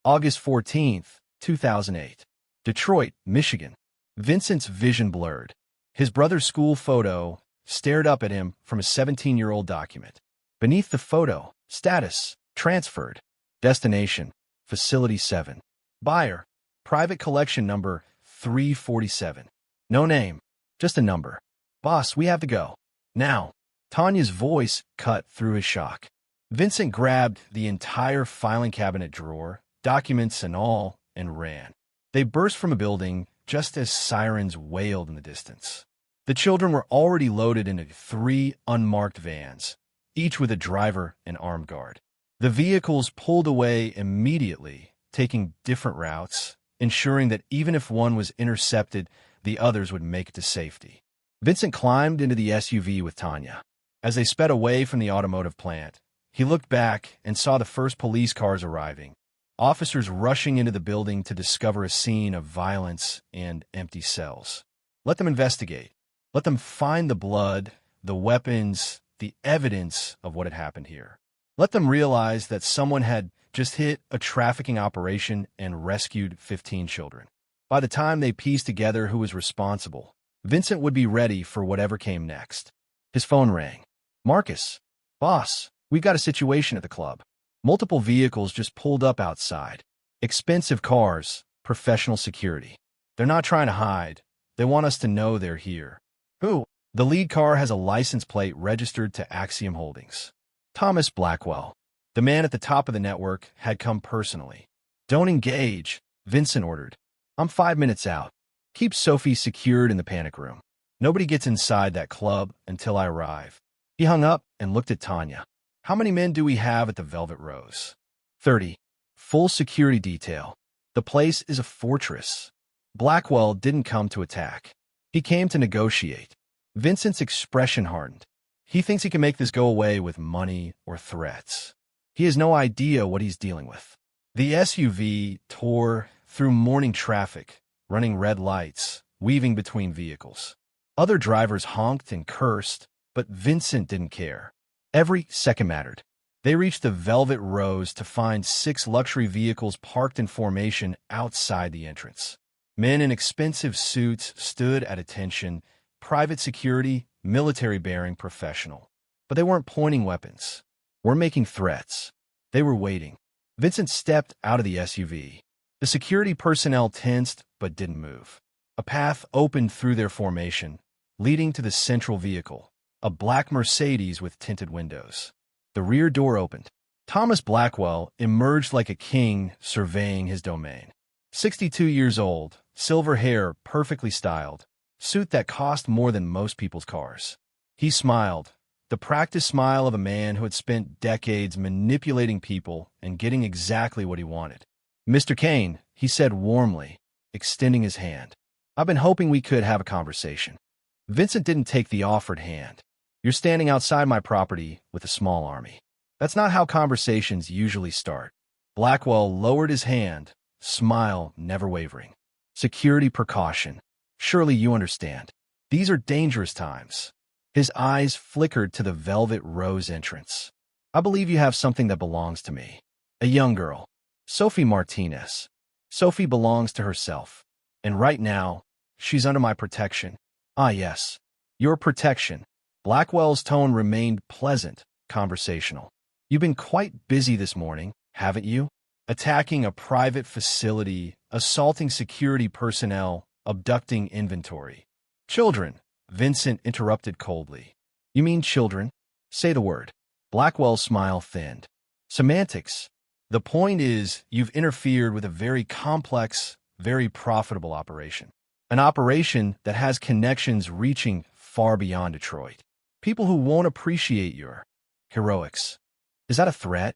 August 14th, 2008. Detroit, Michigan. Vincent's vision blurred. His brother's school photo stared up at him from a 17-year-old document. Beneath the photo, status, transferred. Destination, Facility 7. Buyer, private collection number 347. No name, just a number. "Boss, we have to go. Now." Tanya's voice cut through his shock. Vincent grabbed the entire filing cabinet drawer, documents and all, and ran. They burst from a building just as sirens wailed in the distance. The children were already loaded into 3 unmarked vans, each with a driver and armed guard. The vehicles pulled away immediately, taking different routes, ensuring that even if one was intercepted, the others would make it to safety. Vincent climbed into the SUV with Tanya. As they sped away from the automotive plant, he looked back and saw the first police cars arriving, officers rushing into the building to discover a scene of violence and empty cells. Let them investigate. Let them find the blood, the weapons, the evidence of what had happened here. Let them realize that someone had just hit a trafficking operation and rescued 15 children. By the time they pieced together who was responsible, Vincent would be ready for whatever came next. His phone rang. "Marcus, boss, we've got a situation at the club. Multiple vehicles just pulled up outside. Expensive cars, professional security. They're not trying to hide. They want us to know they're here." "Who?" "The lead car has a license plate registered to Axiom Holdings. Thomas Blackwell." The man at the top of the network had come personally. "Don't engage," Vincent ordered. "I'm 5 minutes out. Keep Sophie secured in the panic room. Nobody gets inside that club until I arrive." He hung up and looked at Tanya. "How many men do we have at the Velvet Rose?" 30. Full security detail. The place is a fortress. Blackwell didn't come to attack. He came to negotiate. Vincent's expression hardened. He thinks he can make this go away with money or threats. He has no idea what he's dealing with. The SUV tore through morning traffic, running red lights, weaving between vehicles. Other drivers honked and cursed, but Vincent didn't care. Every second mattered. They reached the Velvet Rose to find 6 luxury vehicles parked in formation outside the entrance. Men in expensive suits stood at attention, private security, military-bearing professional. But they weren't pointing weapons. We're making threats. They were waiting. Vincent stepped out of the SUV. The security personnel tensed but didn't move. A path opened through their formation, leading to the central vehicle, a black Mercedes with tinted windows. The rear door opened. Thomas Blackwell emerged like a king surveying his domain. 62 years old, silver hair perfectly styled, suit that cost more than most people's cars. He smiled, the practiced smile of a man who had spent decades manipulating people and getting exactly what he wanted. "Mr. Kane," he said warmly, extending his hand. "I've been hoping we could have a conversation." Vincent didn't take the offered hand. "You're standing outside my property with a small army. That's not how conversations usually start." Blackwell lowered his hand, smile never wavering. "Security precaution. Surely you understand. These are dangerous times." His eyes flickered to the Velvet Rose entrance. "I believe you have something that belongs to me. A young girl. Sophie Martinez. Sophie belongs to herself. And right now, she's under my protection." "Ah, yes. Your protection." Blackwell's tone remained pleasant, conversational. "You've been quite busy this morning, haven't you? Attacking a private facility, assaulting security personnel, abducting inventory." "Children," Vincent interrupted coldly. "You mean children? Say the word." Blackwell's smile thinned. "Semantics. The point is, you've interfered with a very complex, very profitable operation. An operation that has connections reaching far beyond Detroit. People who won't appreciate your heroics." "Is that a threat?"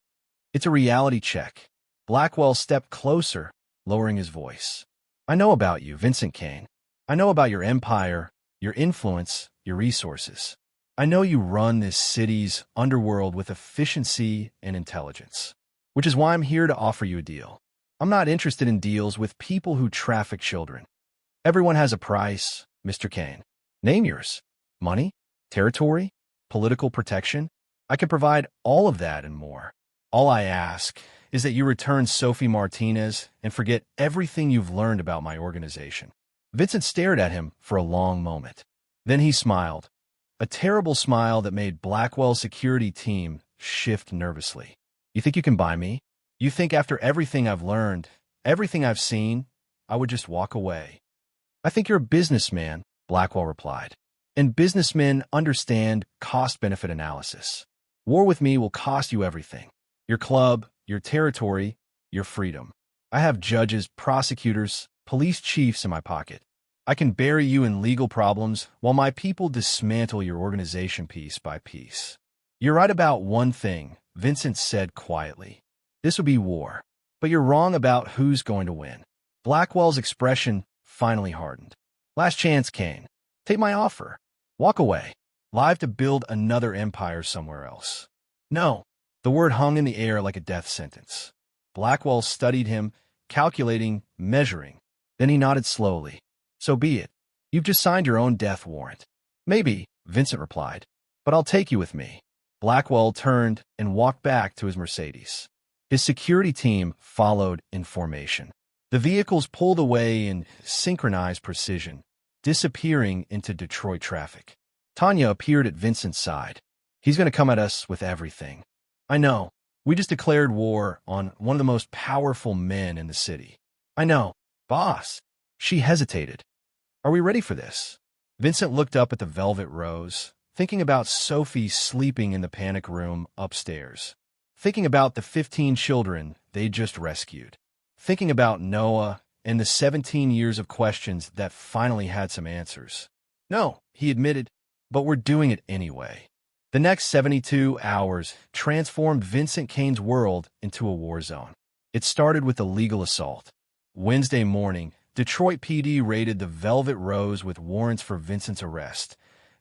"It's a reality check." Blackwell stepped closer, lowering his voice. "I know about you, Vincent Kane. I know about your empire, your influence, your resources. I know you run this city's underworld with efficiency and intelligence, which is why I'm here to offer you a deal. I'm not interested in deals with people who traffic children. Everyone has a price, Mr. Kane. Name yours. Money? Territory? Political protection? I can provide all of that and more. All I ask is that you return Sophie Martinez and forget everything you've learned about my organization." Vincent stared at him for a long moment. Then he smiled, a terrible smile that made Blackwell's security team shift nervously. "You think you can buy me? You think after everything I've learned, everything I've seen, I would just walk away?" "I think you're a businessman," Blackwell replied. "And businessmen understand cost-benefit analysis. War with me will cost you everything. Your club, your territory, your freedom. I have judges, prosecutors, police chiefs in my pocket. I can bury you in legal problems while my people dismantle your organization piece by piece." "You're right about one thing," Vincent said quietly. "This would be war. But you're wrong about who's going to win." Blackwell's expression finally hardened. "Last chance, Kane. Take my offer. Walk away. Live to build another empire somewhere else." "No." The word hung in the air like a death sentence. Blackwell studied him, calculating, measuring. Then he nodded slowly. "So be it. You've just signed your own death warrant." "Maybe," Vincent replied, "but I'll take you with me." Blackwell turned and walked back to his Mercedes. His security team followed in formation. The vehicles pulled away in synchronized precision, disappearing into Detroit traffic. Tanya appeared at Vincent's side. "He's going to come at us with everything." "I know. We just declared war on one of the most powerful men in the city." "I know. Boss." She hesitated. "Are we ready for this?" Vincent looked up at the Velvet Rose, thinking about Sophie sleeping in the panic room upstairs, thinking about the 15 children they'd just rescued, thinking about Noah and the 17 years of questions that finally had some answers. "No," he admitted, "but we're doing it anyway." The next 72 hours transformed Vincent Kane's world into a war zone. It started with a legal assault. Wednesday morning, Detroit PD raided the Velvet Rose with warrants for Vincent's arrest,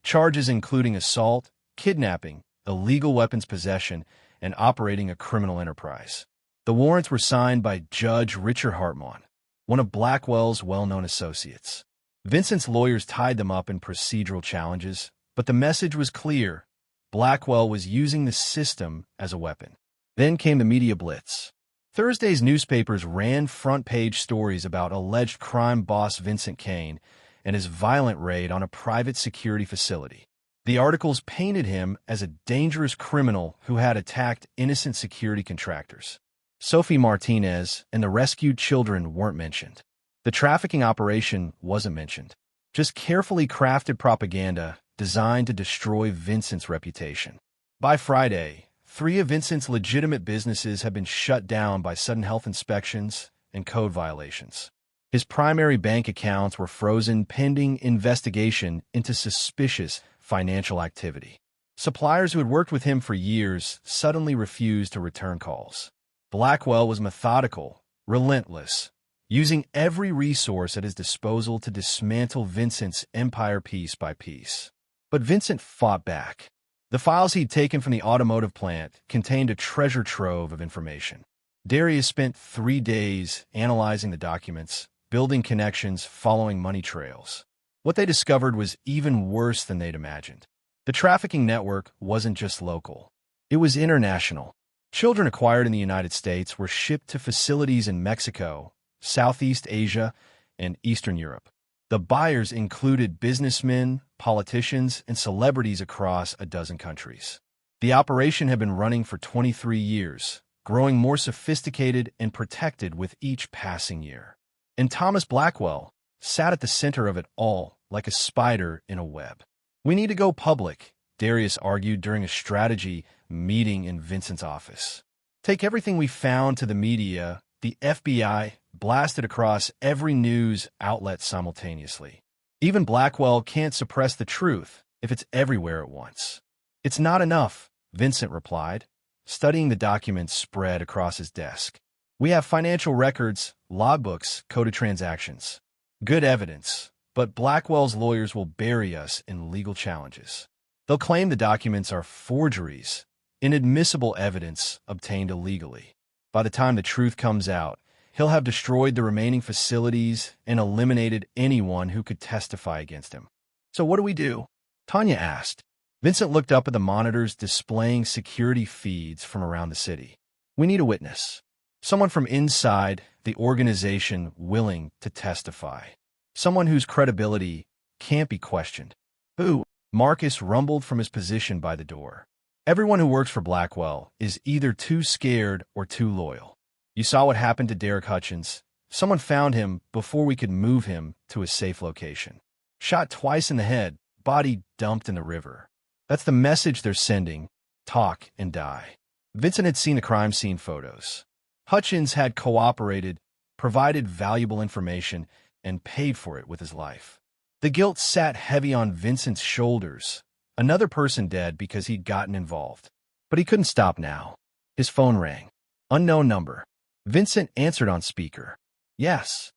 charges including assault, kidnapping, illegal weapons possession, and operating a criminal enterprise. The warrants were signed by Judge Richard Hartman, one of Blackwell's well-known associates. Vincent's lawyers tied them up in procedural challenges, but the message was clear. Blackwell was using the system as a weapon. Then came the media blitz. Thursday's newspapers ran front-page stories about alleged crime boss Vincent Kane and his violent raid on a private security facility. The articles painted him as a dangerous criminal who had attacked innocent security contractors. Sophie Martinez and the rescued children weren't mentioned. The trafficking operation wasn't mentioned. Just carefully crafted propaganda designed to destroy Vincent's reputation. By Friday, 3 of Vincent's legitimate businesses had been shut down by sudden health inspections and code violations. His primary bank accounts were frozen pending investigation into suspicious financial activity. Suppliers who had worked with him for years suddenly refused to return calls. Blackwell was methodical, relentless, using every resource at his disposal to dismantle Vincent's empire piece by piece. But Vincent fought back. The files he'd taken from the automotive plant contained a treasure trove of information. Darius spent 3 days analyzing the documents, building connections, following money trails. What they discovered was even worse than they'd imagined. The trafficking network wasn't just local. It was international. Children acquired in the United States were shipped to facilities in Mexico, Southeast Asia, and Eastern Europe. The buyers included businessmen, politicians, and celebrities across a dozen countries. The operation had been running for 23 years, growing more sophisticated and protected with each passing year. And Thomas Blackwell sat at the center of it all, like a spider in a web. "We need to go public," Darius argued during a strategy meeting in Vincent's office. "Take everything we found to the media." The FBI blasted across every news outlet simultaneously. Even Blackwell can't suppress the truth if it's everywhere at once. "It's not enough," Vincent replied, studying the documents spread across his desk. "We have financial records, logbooks, coded transactions. Good evidence, but Blackwell's lawyers will bury us in legal challenges. They'll claim the documents are forgeries, inadmissible evidence obtained illegally. By the time the truth comes out, he'll have destroyed the remaining facilities and eliminated anyone who could testify against him." "So what do we do?" Tanya asked. Vincent looked up at the monitors displaying security feeds from around the city. "We need a witness. Someone from inside the organization willing to testify. Someone whose credibility can't be questioned." "Who?" Marcus rumbled from his position by the door. "Everyone who works for Blackwell is either too scared or too loyal. You saw what happened to Derek Hutchins. Someone found him before we could move him to a safe location. Shot twice in the head, body dumped in the river. That's the message they're sending. Talk and die." Vincent had seen the crime scene photos. Hutchins had cooperated, provided valuable information, and paid for it with his life. The guilt sat heavy on Vincent's shoulders. Another person dead because he'd gotten involved. But he couldn't stop now. His phone rang. Unknown number. Vincent answered on speaker. "Yes.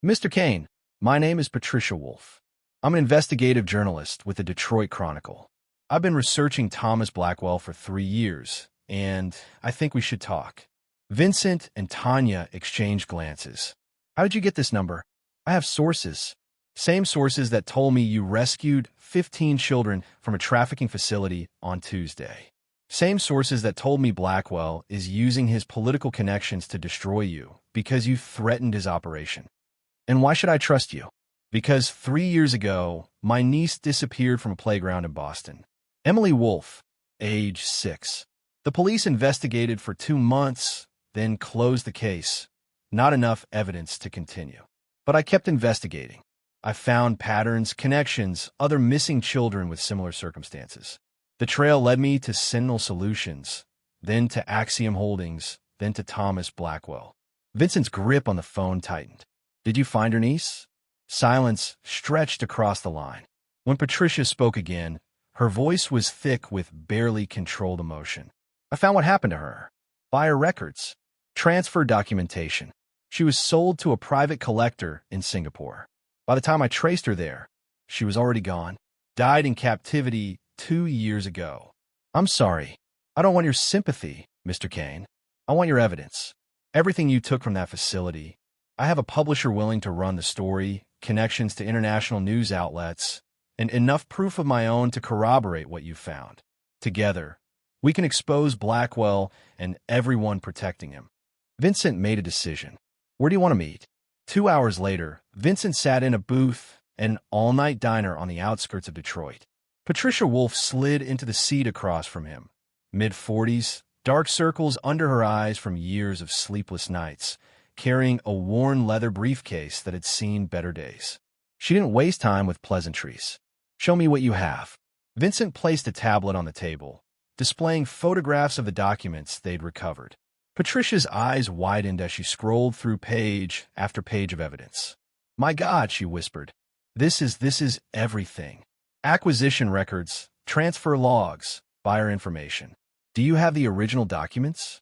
Mr. Kane, my name is Patricia Wolfe. I'm an investigative journalist with the Detroit Chronicle. I've been researching Thomas Blackwell for 3 years, and I think we should talk." Vincent and Tanya exchanged glances. "How did you get this number?" "I have sources. Same sources that told me you rescued 15 children from a trafficking facility on Tuesday. Same sources that told me Blackwell is using his political connections to destroy you because you threatened his operation. And why should I trust you?" "Because 3 years ago, my niece disappeared from a playground in Boston. Emily Wolfe, age 6. The police investigated for 2 months, then closed the case. Not enough evidence to continue. But I kept investigating. I found patterns, connections, other missing children with similar circumstances. The trail led me to Sentinel Solutions, then to Axiom Holdings, then to Thomas Blackwell." Vincent's grip on the phone tightened. "Did you find her niece?" Silence stretched across the line. When Patricia spoke again, her voice was thick with barely controlled emotion. "I found what happened to her. Buyer records. Transfer documentation. She was sold to a private collector in Singapore. By the time I traced her there, she was already gone. died in captivity 2 years ago. I'm sorry. I don't want your sympathy, Mr. Kane. I want your evidence. Everything you took from that facility. I have a publisher willing to run the story, connections to international news outlets, and enough proof of my own to corroborate what you found. Together, we can expose Blackwell and everyone protecting him. Vincent made a decision. Where do you want to meet? 2 hours later, Vincent sat in a booth at an all-night diner on the outskirts of Detroit. Patricia Wolfe slid into the seat across from him. Mid-40s, dark circles under her eyes from years of sleepless nights, carrying a worn leather briefcase that had seen better days. She didn't waste time with pleasantries. Show me what you have. Vincent placed a tablet on the table, displaying photographs of the documents they'd recovered. Patricia's eyes widened as she scrolled through page after page of evidence. My God, she whispered. This is everything. Acquisition records, transfer logs, buyer information. Do you have the original documents?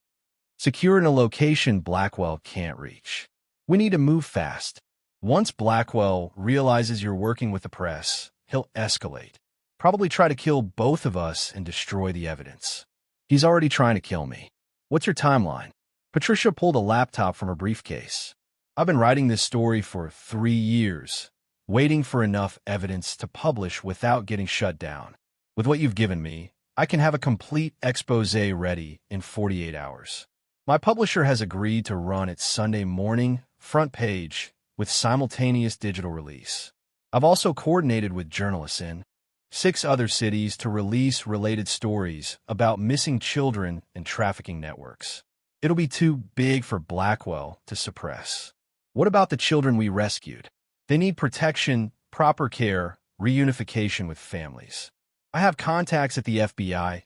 Secure in a location Blackwell can't reach. We need to move fast. Once Blackwell realizes you're working with the press, he'll escalate. Probably try to kill both of us and destroy the evidence. He's already trying to kill me. What's your timeline? Patricia pulled a laptop from her briefcase. I've been writing this story for 3 years, waiting for enough evidence to publish without getting shut down. With what you've given me, I can have a complete expose ready in 48 hours. My publisher has agreed to run it Sunday morning, front page, with simultaneous digital release. I've also coordinated with journalists in 6 other cities to release related stories about missing children and trafficking networks. It'll be too big for Blackwell to suppress. What about the children we rescued? They need protection, proper care, reunification with families. I have contacts at the FBI,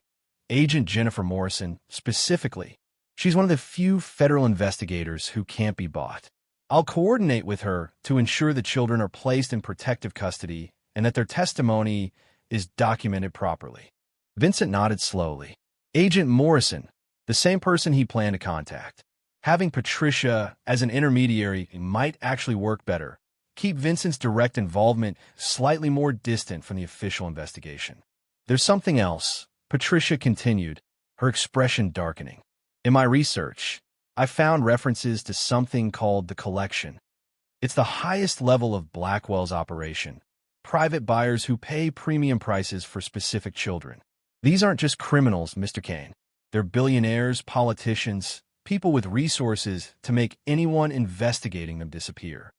Agent Jennifer Morrison, specifically. She's one of the few federal investigators who can't be bought. I'll coordinate with her to ensure the children are placed in protective custody and that their testimony is documented properly. Vincent nodded slowly. Agent Morrison, the same person he planned to contact. Having Patricia as an intermediary might actually work better. Keep Vincent's direct involvement slightly more distant from the official investigation. There's something else, Patricia continued, her expression darkening. In my research, I found references to something called the collection. It's the highest level of Blackwell's operation. Private buyers who pay premium prices for specific children. These aren't just criminals, Mr. Kane. They're billionaires, politicians, people with resources to make anyone investigating them disappear.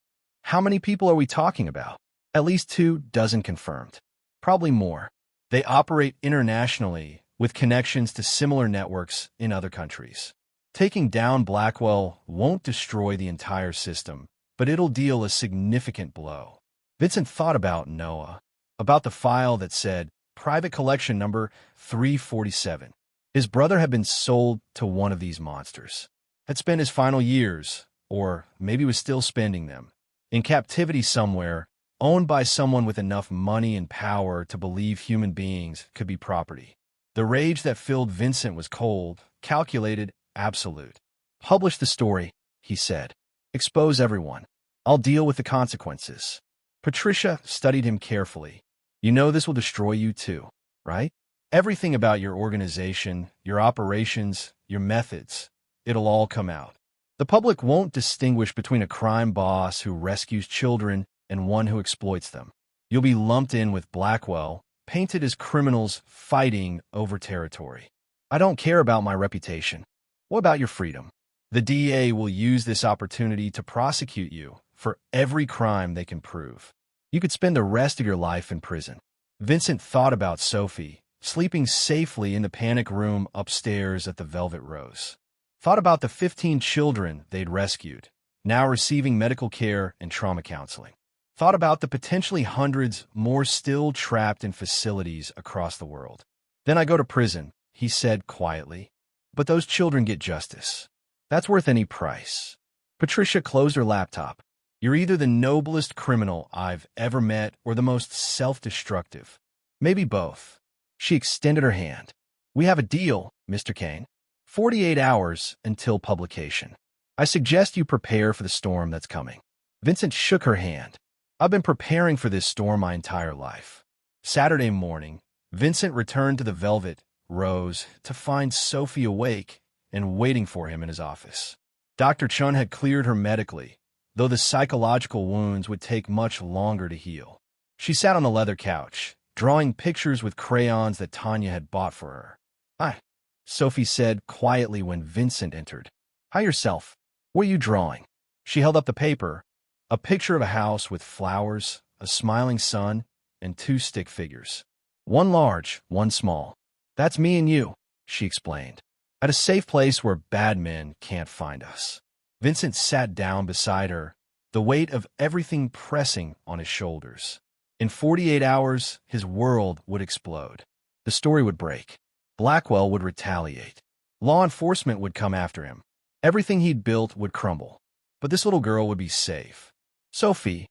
How many people are we talking about? At least 24 confirmed. Probably more. They operate internationally with connections to similar networks in other countries. Taking down Blackwell won't destroy the entire system, but it'll deal a significant blow. Vincent thought about Noah, about the file that said private collection number 347. His brother had been sold to one of these monsters, had spent his final years, or maybe was still spending them, in captivity somewhere, owned by someone with enough money and power to believe human beings could be property. The rage that filled Vincent was cold, calculated, absolute. Publish the story, he said. Expose everyone. I'll deal with the consequences. Patricia studied him carefully. You know this will destroy you too, right? Everything about your organization, your operations, your methods, it'll all come out. The public won't distinguish between a crime boss who rescues children and one who exploits them. You'll be lumped in with Blackwell, painted as criminals fighting over territory. I don't care about my reputation. What about your freedom? The DA will use this opportunity to prosecute you for every crime they can prove. You could spend the rest of your life in prison. Vincent thought about Sophie, sleeping safely in the panic room upstairs at the Velvet Rose. Thought about the 15 children they'd rescued, now receiving medical care and trauma counseling. Thought about the potentially hundreds more still trapped in facilities across the world. Then I go to prison, he said quietly. But those children get justice. That's worth any price. Patricia closed her laptop. You're either the noblest criminal I've ever met or the most self-destructive. Maybe both. She extended her hand. We have a deal, Mr. Kane. 48 hours until publication. I suggest you prepare for the storm that's coming. Vincent shook her hand. I've been preparing for this storm my entire life. Saturday morning, Vincent returned to the Velvet Rose to find Sophie awake and waiting for him in his office. Dr. Chun had cleared her medically, though the psychological wounds would take much longer to heal. She sat on the leather couch, drawing pictures with crayons that Tanya had bought for her. "Hi," Sophie said quietly when Vincent entered. "Hi yourself. What are you drawing?" She held up the paper, a picture of a house with flowers, a smiling sun, and two stick figures. One large, one small. "That's me and you," she explained. "At a safe place where bad men can't find us." Vincent sat down beside her, the weight of everything pressing on his shoulders. In 48 hours, his world would explode. The story would break. Blackwell would retaliate. Law enforcement would come after him. Everything he'd built would crumble. But this little girl would be safe. "Sophie,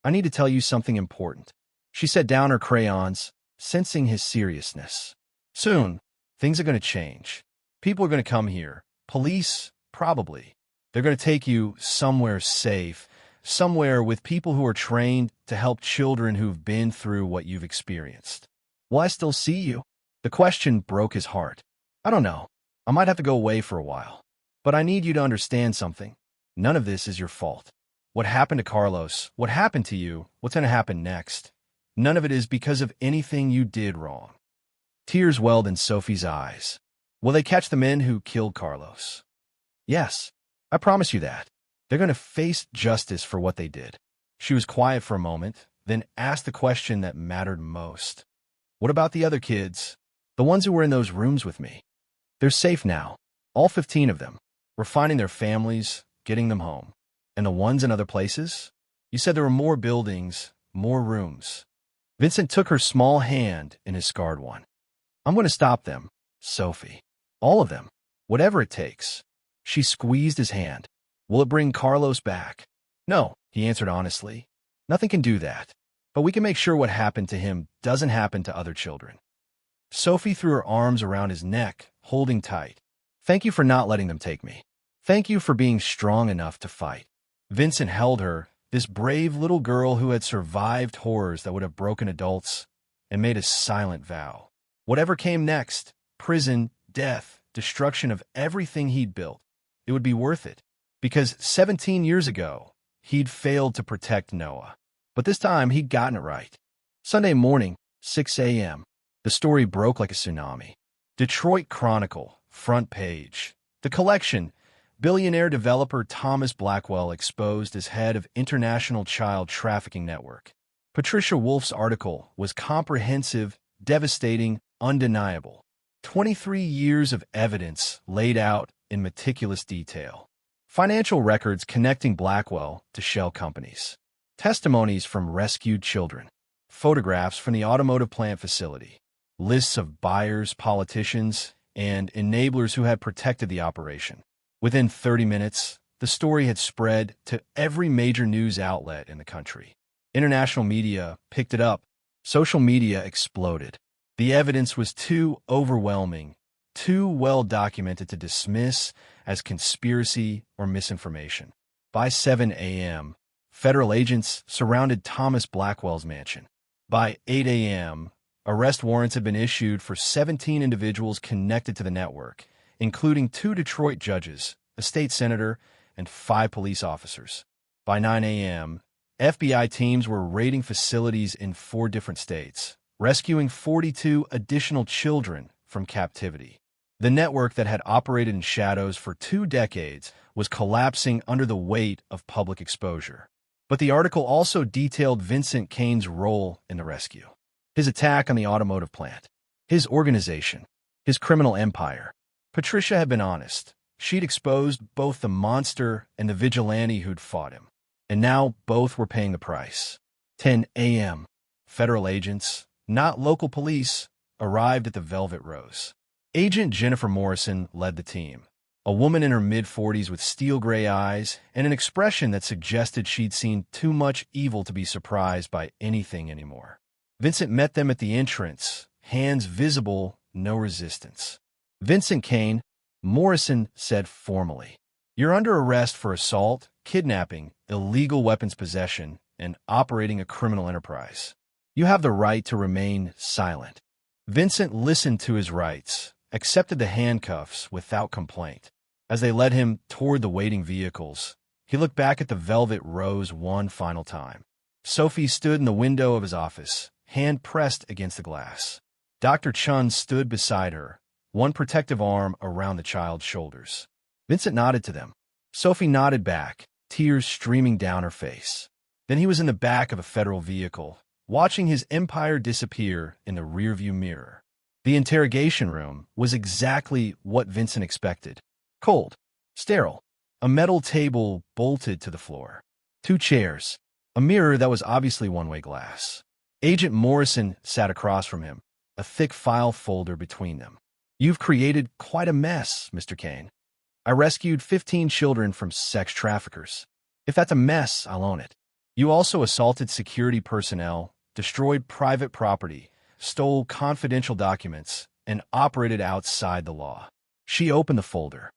I need to tell you something important." She set down her crayons, sensing his seriousness. "Soon, things are going to change. People are going to come here. Police, probably. They're going to take you somewhere safe, somewhere with people who are trained to help children who've been through what you've experienced." "Will I still see you?" The question broke his heart. "I don't know. I might have to go away for a while. But I need you to understand something. None of this is your fault. What happened to Carlos, what happened to you, what's going to happen next, none of it is because of anything you did wrong." Tears welled in Sophie's eyes. "Will they catch the men who killed Carlos?" "Yes, I promise you that. They're going to face justice for what they did." She was quiet for a moment, then asked the question that mattered most. "What about the other kids? The ones who were in those rooms with me?" "They're safe now. All 15 of them. We're finding their families, getting them home." "And the ones in other places?" "You said there were more buildings, more rooms." Vincent took her small hand in his scarred one. "I'm going to stop them, Sophie. All of them. Whatever it takes." She squeezed his hand. "Will it bring Carlos back?" "No," he answered honestly. "Nothing can do that. But we can make sure what happened to him doesn't happen to other children." Sophie threw her arms around his neck, holding tight. "Thank you for not letting them take me. Thank you for being strong enough to fight." Vincent held her, this brave little girl who had survived horrors that would have broken adults, and made a silent vow. Whatever came next, prison, death, destruction of everything he'd built, it would be worth it. Because 17 years ago, he'd failed to protect Noah. But this time, he'd gotten it right. Sunday morning, 6 a.m., the story broke like a tsunami. Detroit Chronicle, front page. The collection, billionaire developer Thomas Blackwell exposed as head of International Child Trafficking Network. Patricia Wolf's article was comprehensive, devastating, undeniable. 23 years of evidence laid out in meticulous detail. Financial records connecting Blackwell to shell companies. Testimonies from rescued children. Photographs from the automotive plant facility. Lists of buyers, politicians, and enablers who had protected the operation. Within 30 minutes, the story had spread to every major news outlet in the country. International media picked it up. Social media exploded. The evidence was too overwhelming, too well documented to dismiss as conspiracy or misinformation. By 7 a.m., federal agents surrounded Thomas Blackwell's mansion. By 8 a.m., arrest warrants had been issued for 17 individuals connected to the network, including 2 Detroit judges, a state senator, and 5 police officers. By 9 a.m., FBI teams were raiding facilities in 4 different states, rescuing 42 additional children from captivity. The network that had operated in shadows for 2 decades was collapsing under the weight of public exposure. But the article also detailed Vincent Kane's role in the rescue. His attack on the automotive plant, his organization, his criminal empire. Patricia had been honest. She'd exposed both the monster and the vigilante who'd fought him. And now both were paying the price. 10 a.m. Federal agents, not local police, arrived at the Velvet Rose. Agent Jennifer Morrison led the team, a woman in her mid-40s with steel-gray eyes and an expression that suggested she'd seen too much evil to be surprised by anything anymore. Vincent met them at the entrance, hands visible, no resistance. "Vincent Kane," Morrison said formally, "you're under arrest for assault, kidnapping, illegal weapons possession, and operating a criminal enterprise." You have the right to remain silent. Vincent listened to his rights, accepted the handcuffs without complaint. As they led him toward the waiting vehicles, he looked back at the velvet rose one final time. Sophie stood in the window of his office, hand pressed against the glass. Dr. Chun stood beside her, one protective arm around the child's shoulders. Vincent nodded to them. Sophie nodded back, tears streaming down her face. Then he was in the back of a federal vehicle, watching his empire disappear in the rearview mirror. The interrogation room was exactly what Vincent expected. Cold, sterile, a metal table bolted to the floor, 2 chairs, a mirror that was obviously one-way glass. Agent Morrison sat across from him, a thick file folder between them. You've created quite a mess, Mr. Kane. I rescued 15 children from sex traffickers. If that's a mess, I'll own it. You also assaulted security personnel, destroyed private property, stole confidential documents, and operated outside the law. She opened the folder.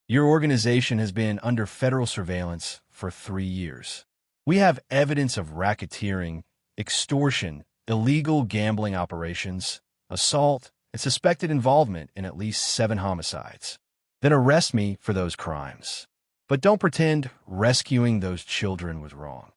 Your organization has been under federal surveillance for 3 years. We have evidence of racketeering, extortion, illegal gambling operations, assault, and suspected involvement in at least 7 homicides. Then arrest me for those crimes. But don't pretend rescuing those children was wrong.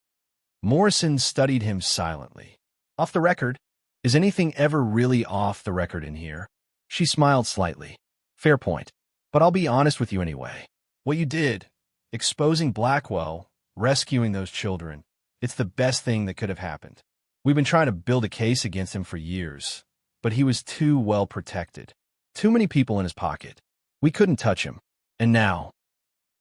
Morrison studied him silently. Off the record? Is anything ever really off the record in here? She smiled slightly. Fair point. But I'll be honest with you anyway. What you did, exposing Blackwell, rescuing those children, it's the best thing that could have happened. We've been trying to build a case against him for years, but he was too well protected. Too many people in his pocket. We couldn't touch him. And now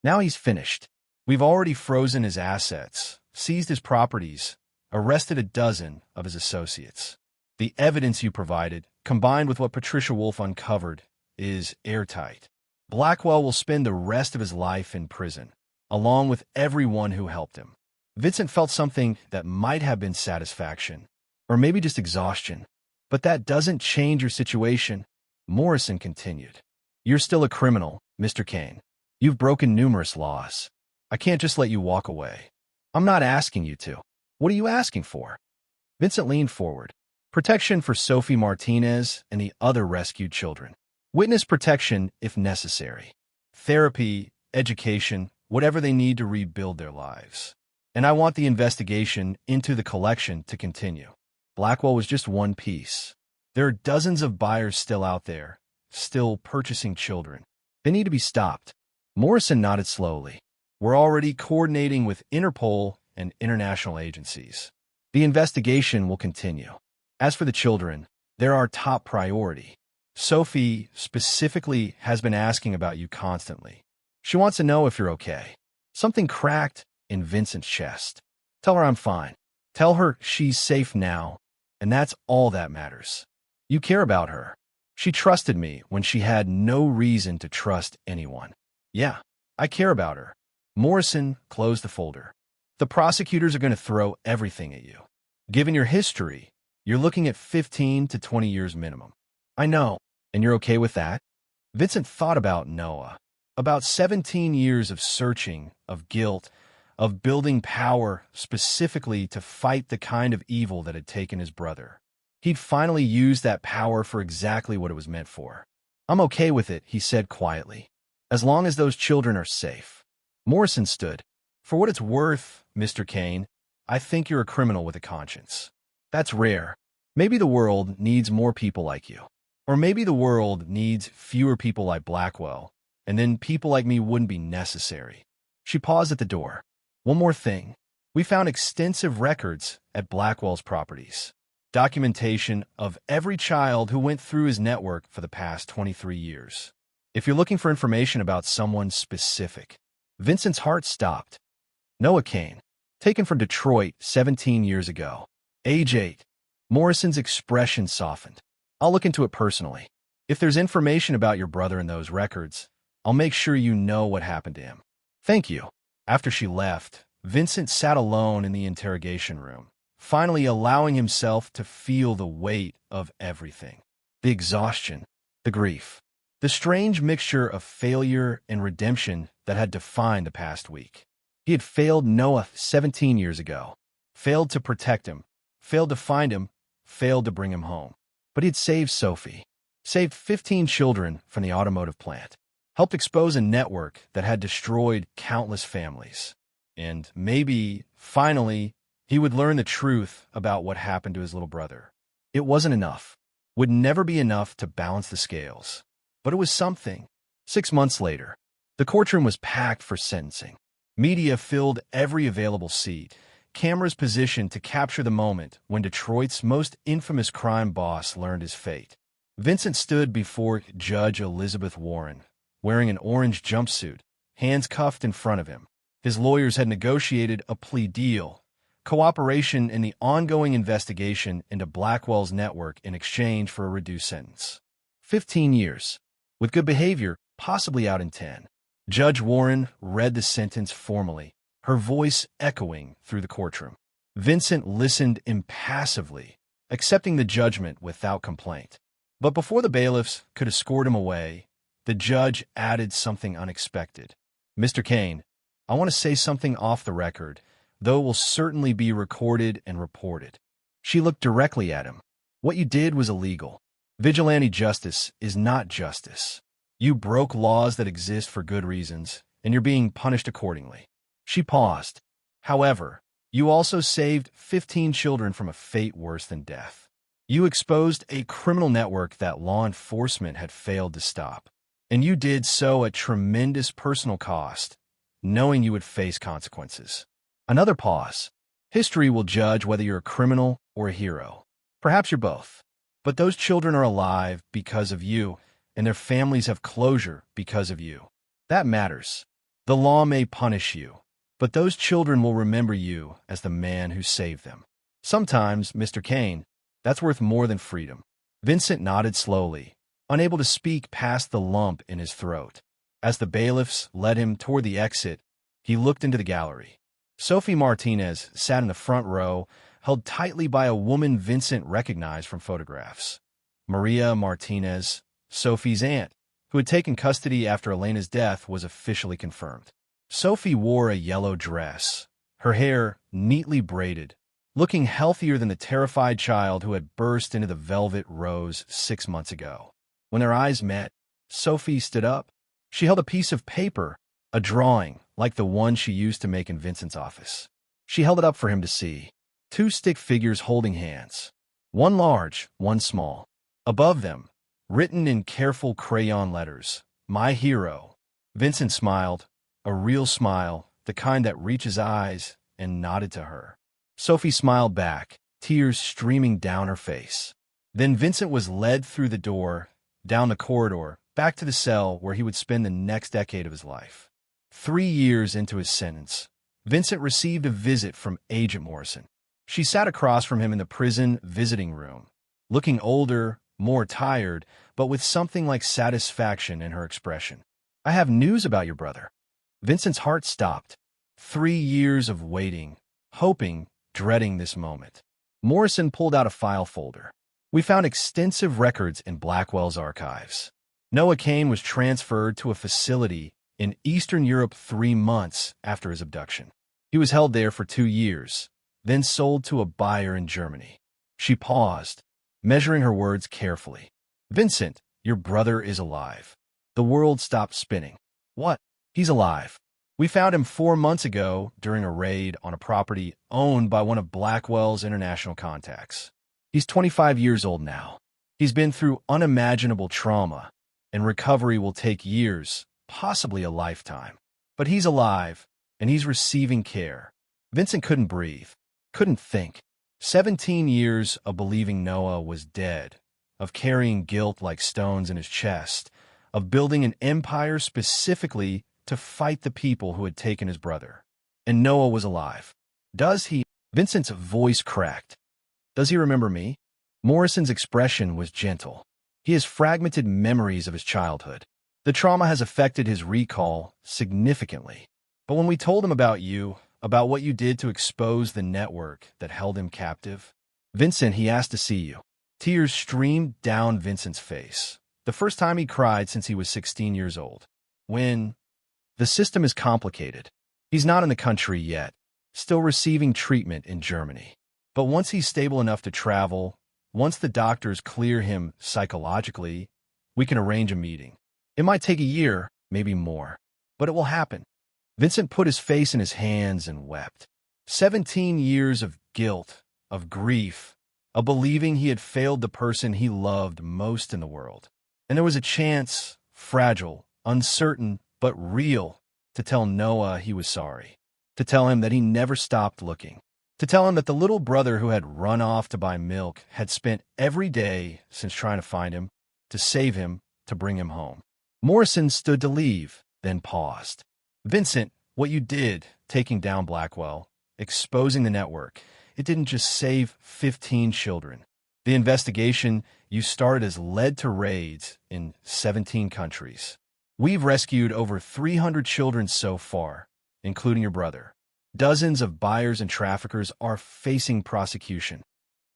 he's finished. We've already frozen his assets, seized his properties, arrested a dozen of his associates. The evidence you provided, combined with what Patricia Wolf uncovered, is airtight. Blackwell will spend the rest of his life in prison, along with everyone who helped him. Vincent felt something that might have been satisfaction, or maybe just exhaustion. But that doesn't change your situation, Morrison continued. You're still a criminal, Mr. Kane. You've broken numerous laws. I can't just let you walk away. I'm not asking you to. What are you asking for? Vincent leaned forward. Protection for Sophie Martinez and the other rescued children. Witness protection if necessary. Therapy, education, whatever they need to rebuild their lives. And I want the investigation into the collection to continue. Blackwell was just one piece. There are dozens of buyers still out there, still purchasing children. They need to be stopped. Morrison nodded slowly. We're already coordinating with Interpol and international agencies. The investigation will continue. As for the children, they're our top priority. Sophie specifically has been asking about you constantly. She wants to know if you're okay. Something cracked in Vincent's chest. Tell her I'm fine. Tell her she's safe now, and that's all that matters. You care about her. She trusted me when she had no reason to trust anyone. Yeah, I care about her. Morrison closed the folder. The prosecutors are going to throw everything at you. Given your history, you're looking at 15 to 20 years minimum. I know, and you're okay with that? Vincent thought about Noah, about 17 years of searching, of guilt, of building power specifically to fight the kind of evil that had taken his brother. He'd finally used that power for exactly what it was meant for. I'm okay with it, he said quietly, as long as those children are safe. Morrison stood. For what it's worth, Mr. Kane, I think you're a criminal with a conscience. That's rare. Maybe the world needs more people like you. Or maybe the world needs fewer people like Blackwell, and then people like me wouldn't be necessary. She paused at the door. One more thing. We found extensive records at Blackwell's properties. Documentation of every child who went through his network for the past 23 years. If you're looking for information about someone specific, Vincent's heart stopped. Noah Kane, taken from Detroit 17 years ago. Age 8. Morrison's expression softened. I'll look into it personally. If there's information about your brother in those records, I'll make sure you know what happened to him. Thank you. After she left, Vincent sat alone in the interrogation room, finally allowing himself to feel the weight of everything. The exhaustion, the grief, the strange mixture of failure and redemption that had defined the past week. He had failed Noah 17 years ago, failed to protect him, failed to find him, failed to bring him home. But he'd saved Sophie, saved 15 children from the automotive plant, helped expose a network that had destroyed countless families. And maybe, finally, he would learn the truth about what happened to his little brother. It wasn't enough, would never be enough to balance the scales. But it was something. 6 months later, the courtroom was packed for sentencing. Media filled every available seat, cameras positioned to capture the moment when Detroit's most infamous crime boss learned his fate. Vincent stood before Judge Elizabeth Warren, wearing an orange jumpsuit, hands cuffed in front of him. His lawyers had negotiated a plea deal, cooperation in the ongoing investigation into Blackwell's network in exchange for a reduced sentence. 15 years. With good behavior, possibly out in 10. Judge Warren read the sentence formally, her voice echoing through the courtroom. Vincent listened impassively, accepting the judgment without complaint. But before the bailiffs could escort him away, the judge added something unexpected. "Mr. Kane, I want to say something off the record, though it will certainly be recorded and reported." She looked directly at him. "What you did was illegal. Vigilante justice is not justice. You broke laws that exist for good reasons, and you're being punished accordingly." She paused. "However, you also saved 15 children from a fate worse than death. You exposed a criminal network that law enforcement had failed to stop. And you did so at tremendous personal cost, knowing you would face consequences." Another pause. "History will judge whether you're a criminal or a hero. Perhaps you're both. But those children are alive because of you, and their families have closure because of you. That matters. The law may punish you, but those children will remember you as the man who saved them. Sometimes, Mr. Kane, that's worth more than freedom." Vincent nodded slowly, unable to speak past the lump in his throat. As the bailiffs led him toward the exit, he looked into the gallery. Sophie Martinez sat in the front row, held tightly by a woman Vincent recognized from photographs. Maria Martinez, Sophie's aunt, who had taken custody after Elena's death, was officially confirmed. Sophie wore a yellow dress, her hair neatly braided, looking healthier than the terrified child who had burst into the velvet rose 6 months ago. When their eyes met, Sophie stood up. She held a piece of paper, a drawing like the one she used to make in Vincent's office. She held it up for him to see. 2 stick figures holding hands, one large, one small. Above them, written in careful crayon letters, "My hero." Vincent smiled, a real smile, the kind that reaches eyes, and nodded to her. Sophie smiled back, tears streaming down her face. Then Vincent was led through the door, down the corridor, back to the cell where he would spend the next decade of his life. 3 years into his sentence, Vincent received a visit from Agent Morrison. She sat across from him in the prison visiting room, looking older, more tired, but with something like satisfaction in her expression. "I have news about your brother." Vincent's heart stopped. 3 years of waiting, hoping, dreading this moment. Morrison pulled out a file folder. "We found extensive records in Blackwell's archives. Noah Kane was transferred to a facility in Eastern Europe 3 months after his abduction. He was held there for 2 years, then sold to a buyer in Germany." She paused, measuring her words carefully. "Vincent, your brother is alive." The world stopped spinning. "What? He's alive. We found him 4 months ago during a raid on a property owned by one of Blackwell's international contacts. He's 25 years old now. He's been through unimaginable trauma, and recovery will take years, possibly a lifetime. But he's alive, and he's receiving care." Vincent couldn't breathe, couldn't think. 17 years of believing Noah was dead, of carrying guilt like stones in his chest, of building an empire specifically to fight the people who had taken his brother. And Noah was alive. "Does he?" Vincent's voice cracked. "Does he remember me?" Morrison's expression was gentle. "He has fragmented memories of his childhood. The trauma has affected his recall significantly. But when we told him about you, about what you did to expose the network that held him captive, Vincent, he asked to see you." Tears streamed down Vincent's face. The first time he cried since he was 16 years old. "When? The system is complicated. He's not in the country yet, still receiving treatment in Germany. But once he's stable enough to travel, once the doctors clear him psychologically, we can arrange a meeting. It might take a year, maybe more, but it will happen. Vincent put his face in his hands and wept. 17 years of guilt, of grief, of believing he had failed the person he loved most in the world. And there was a chance, fragile, uncertain, but real, to tell Noah he was sorry, to tell him that he never stopped looking, to tell him that the little brother who had run off to buy milk had spent every day since trying to find him, to save him, to bring him home. Morrison stood to leave, then paused. Vincent, what you did, taking down Blackwell, exposing the network, it didn't just save 15 children. The investigation you started has led to raids in 17 countries. We've rescued over 300 children so far, including your brother. Dozens of buyers and traffickers are facing prosecution.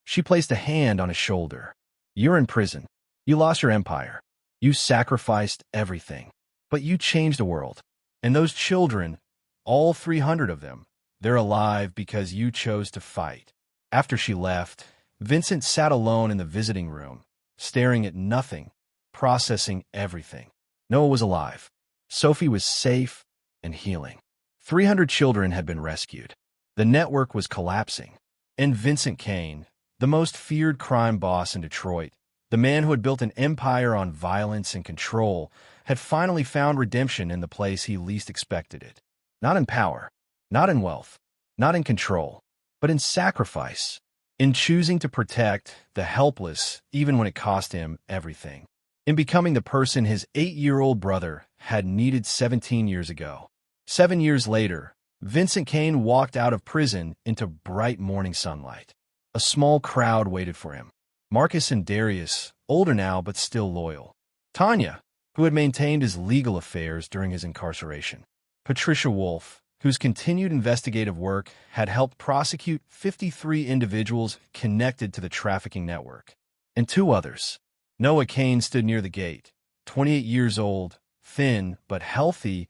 She placed a hand on his shoulder. You're in prison. You lost your empire. You sacrificed everything. But you changed the world. And those children, all 300 of them, they're alive because you chose to fight. After she left, Vincent sat alone in the visiting room, staring at nothing, processing everything. Noah was alive. Sophie was safe and healing. 300 children had been rescued. The network was collapsing. And Vincent Kane, the most feared crime boss in Detroit, the man who had built an empire on violence and control, had finally found redemption in the place he least expected it. Not in power, not in wealth, not in control, but in sacrifice, in choosing to protect the helpless even when it cost him everything, in becoming the person his 8-year-old brother had needed 17 years ago. 7 years later, Vincent Kane walked out of prison into bright morning sunlight. A small crowd waited for him. Marcus and Darius, older now but still loyal. Tanya, who had maintained his legal affairs during his incarceration. Patricia Wolfe, whose continued investigative work had helped prosecute 53 individuals connected to the trafficking network. And 2 others. Noah Kane stood near the gate, 28 years old, thin but healthy,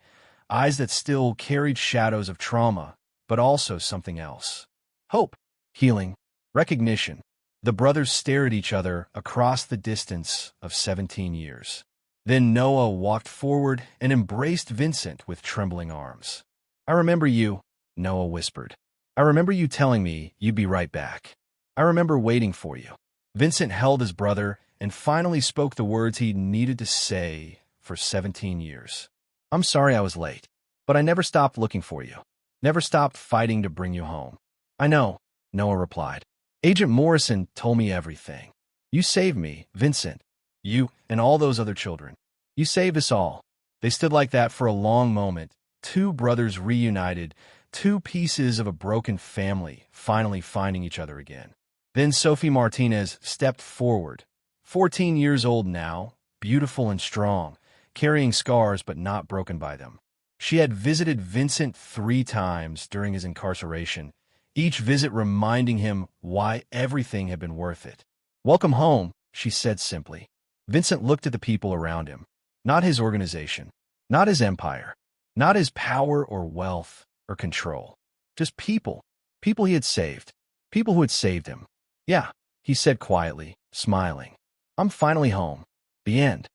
eyes that still carried shadows of trauma, but also something else. Hope, healing, recognition. The brothers stared at each other across the distance of 17 years. Then Noah walked forward and embraced Vincent with trembling arms. I remember you, Noah whispered. I remember you telling me you'd be right back. I remember waiting for you. Vincent held his brother and finally spoke the words he needed to say for 17 years. I'm sorry I was late, but I never stopped looking for you. Never stopped fighting to bring you home. I know, Noah replied. Agent Morrison told me everything. You saved me, Vincent. You and all those other children. You saved us all. They stood like that for a long moment, 2 brothers reunited, 2 pieces of a broken family finally finding each other again. Then Sophie Martinez stepped forward, 14 years old now, beautiful and strong, carrying scars but not broken by them. She had visited Vincent 3 times during his incarceration, each visit reminding him why everything had been worth it. Welcome home, she said simply. Vincent looked at the people around him. Not his organization, not his empire, not his power or wealth or control. Just people. People he had saved. People who had saved him. Yeah, he said quietly, smiling. I'm finally home. The end.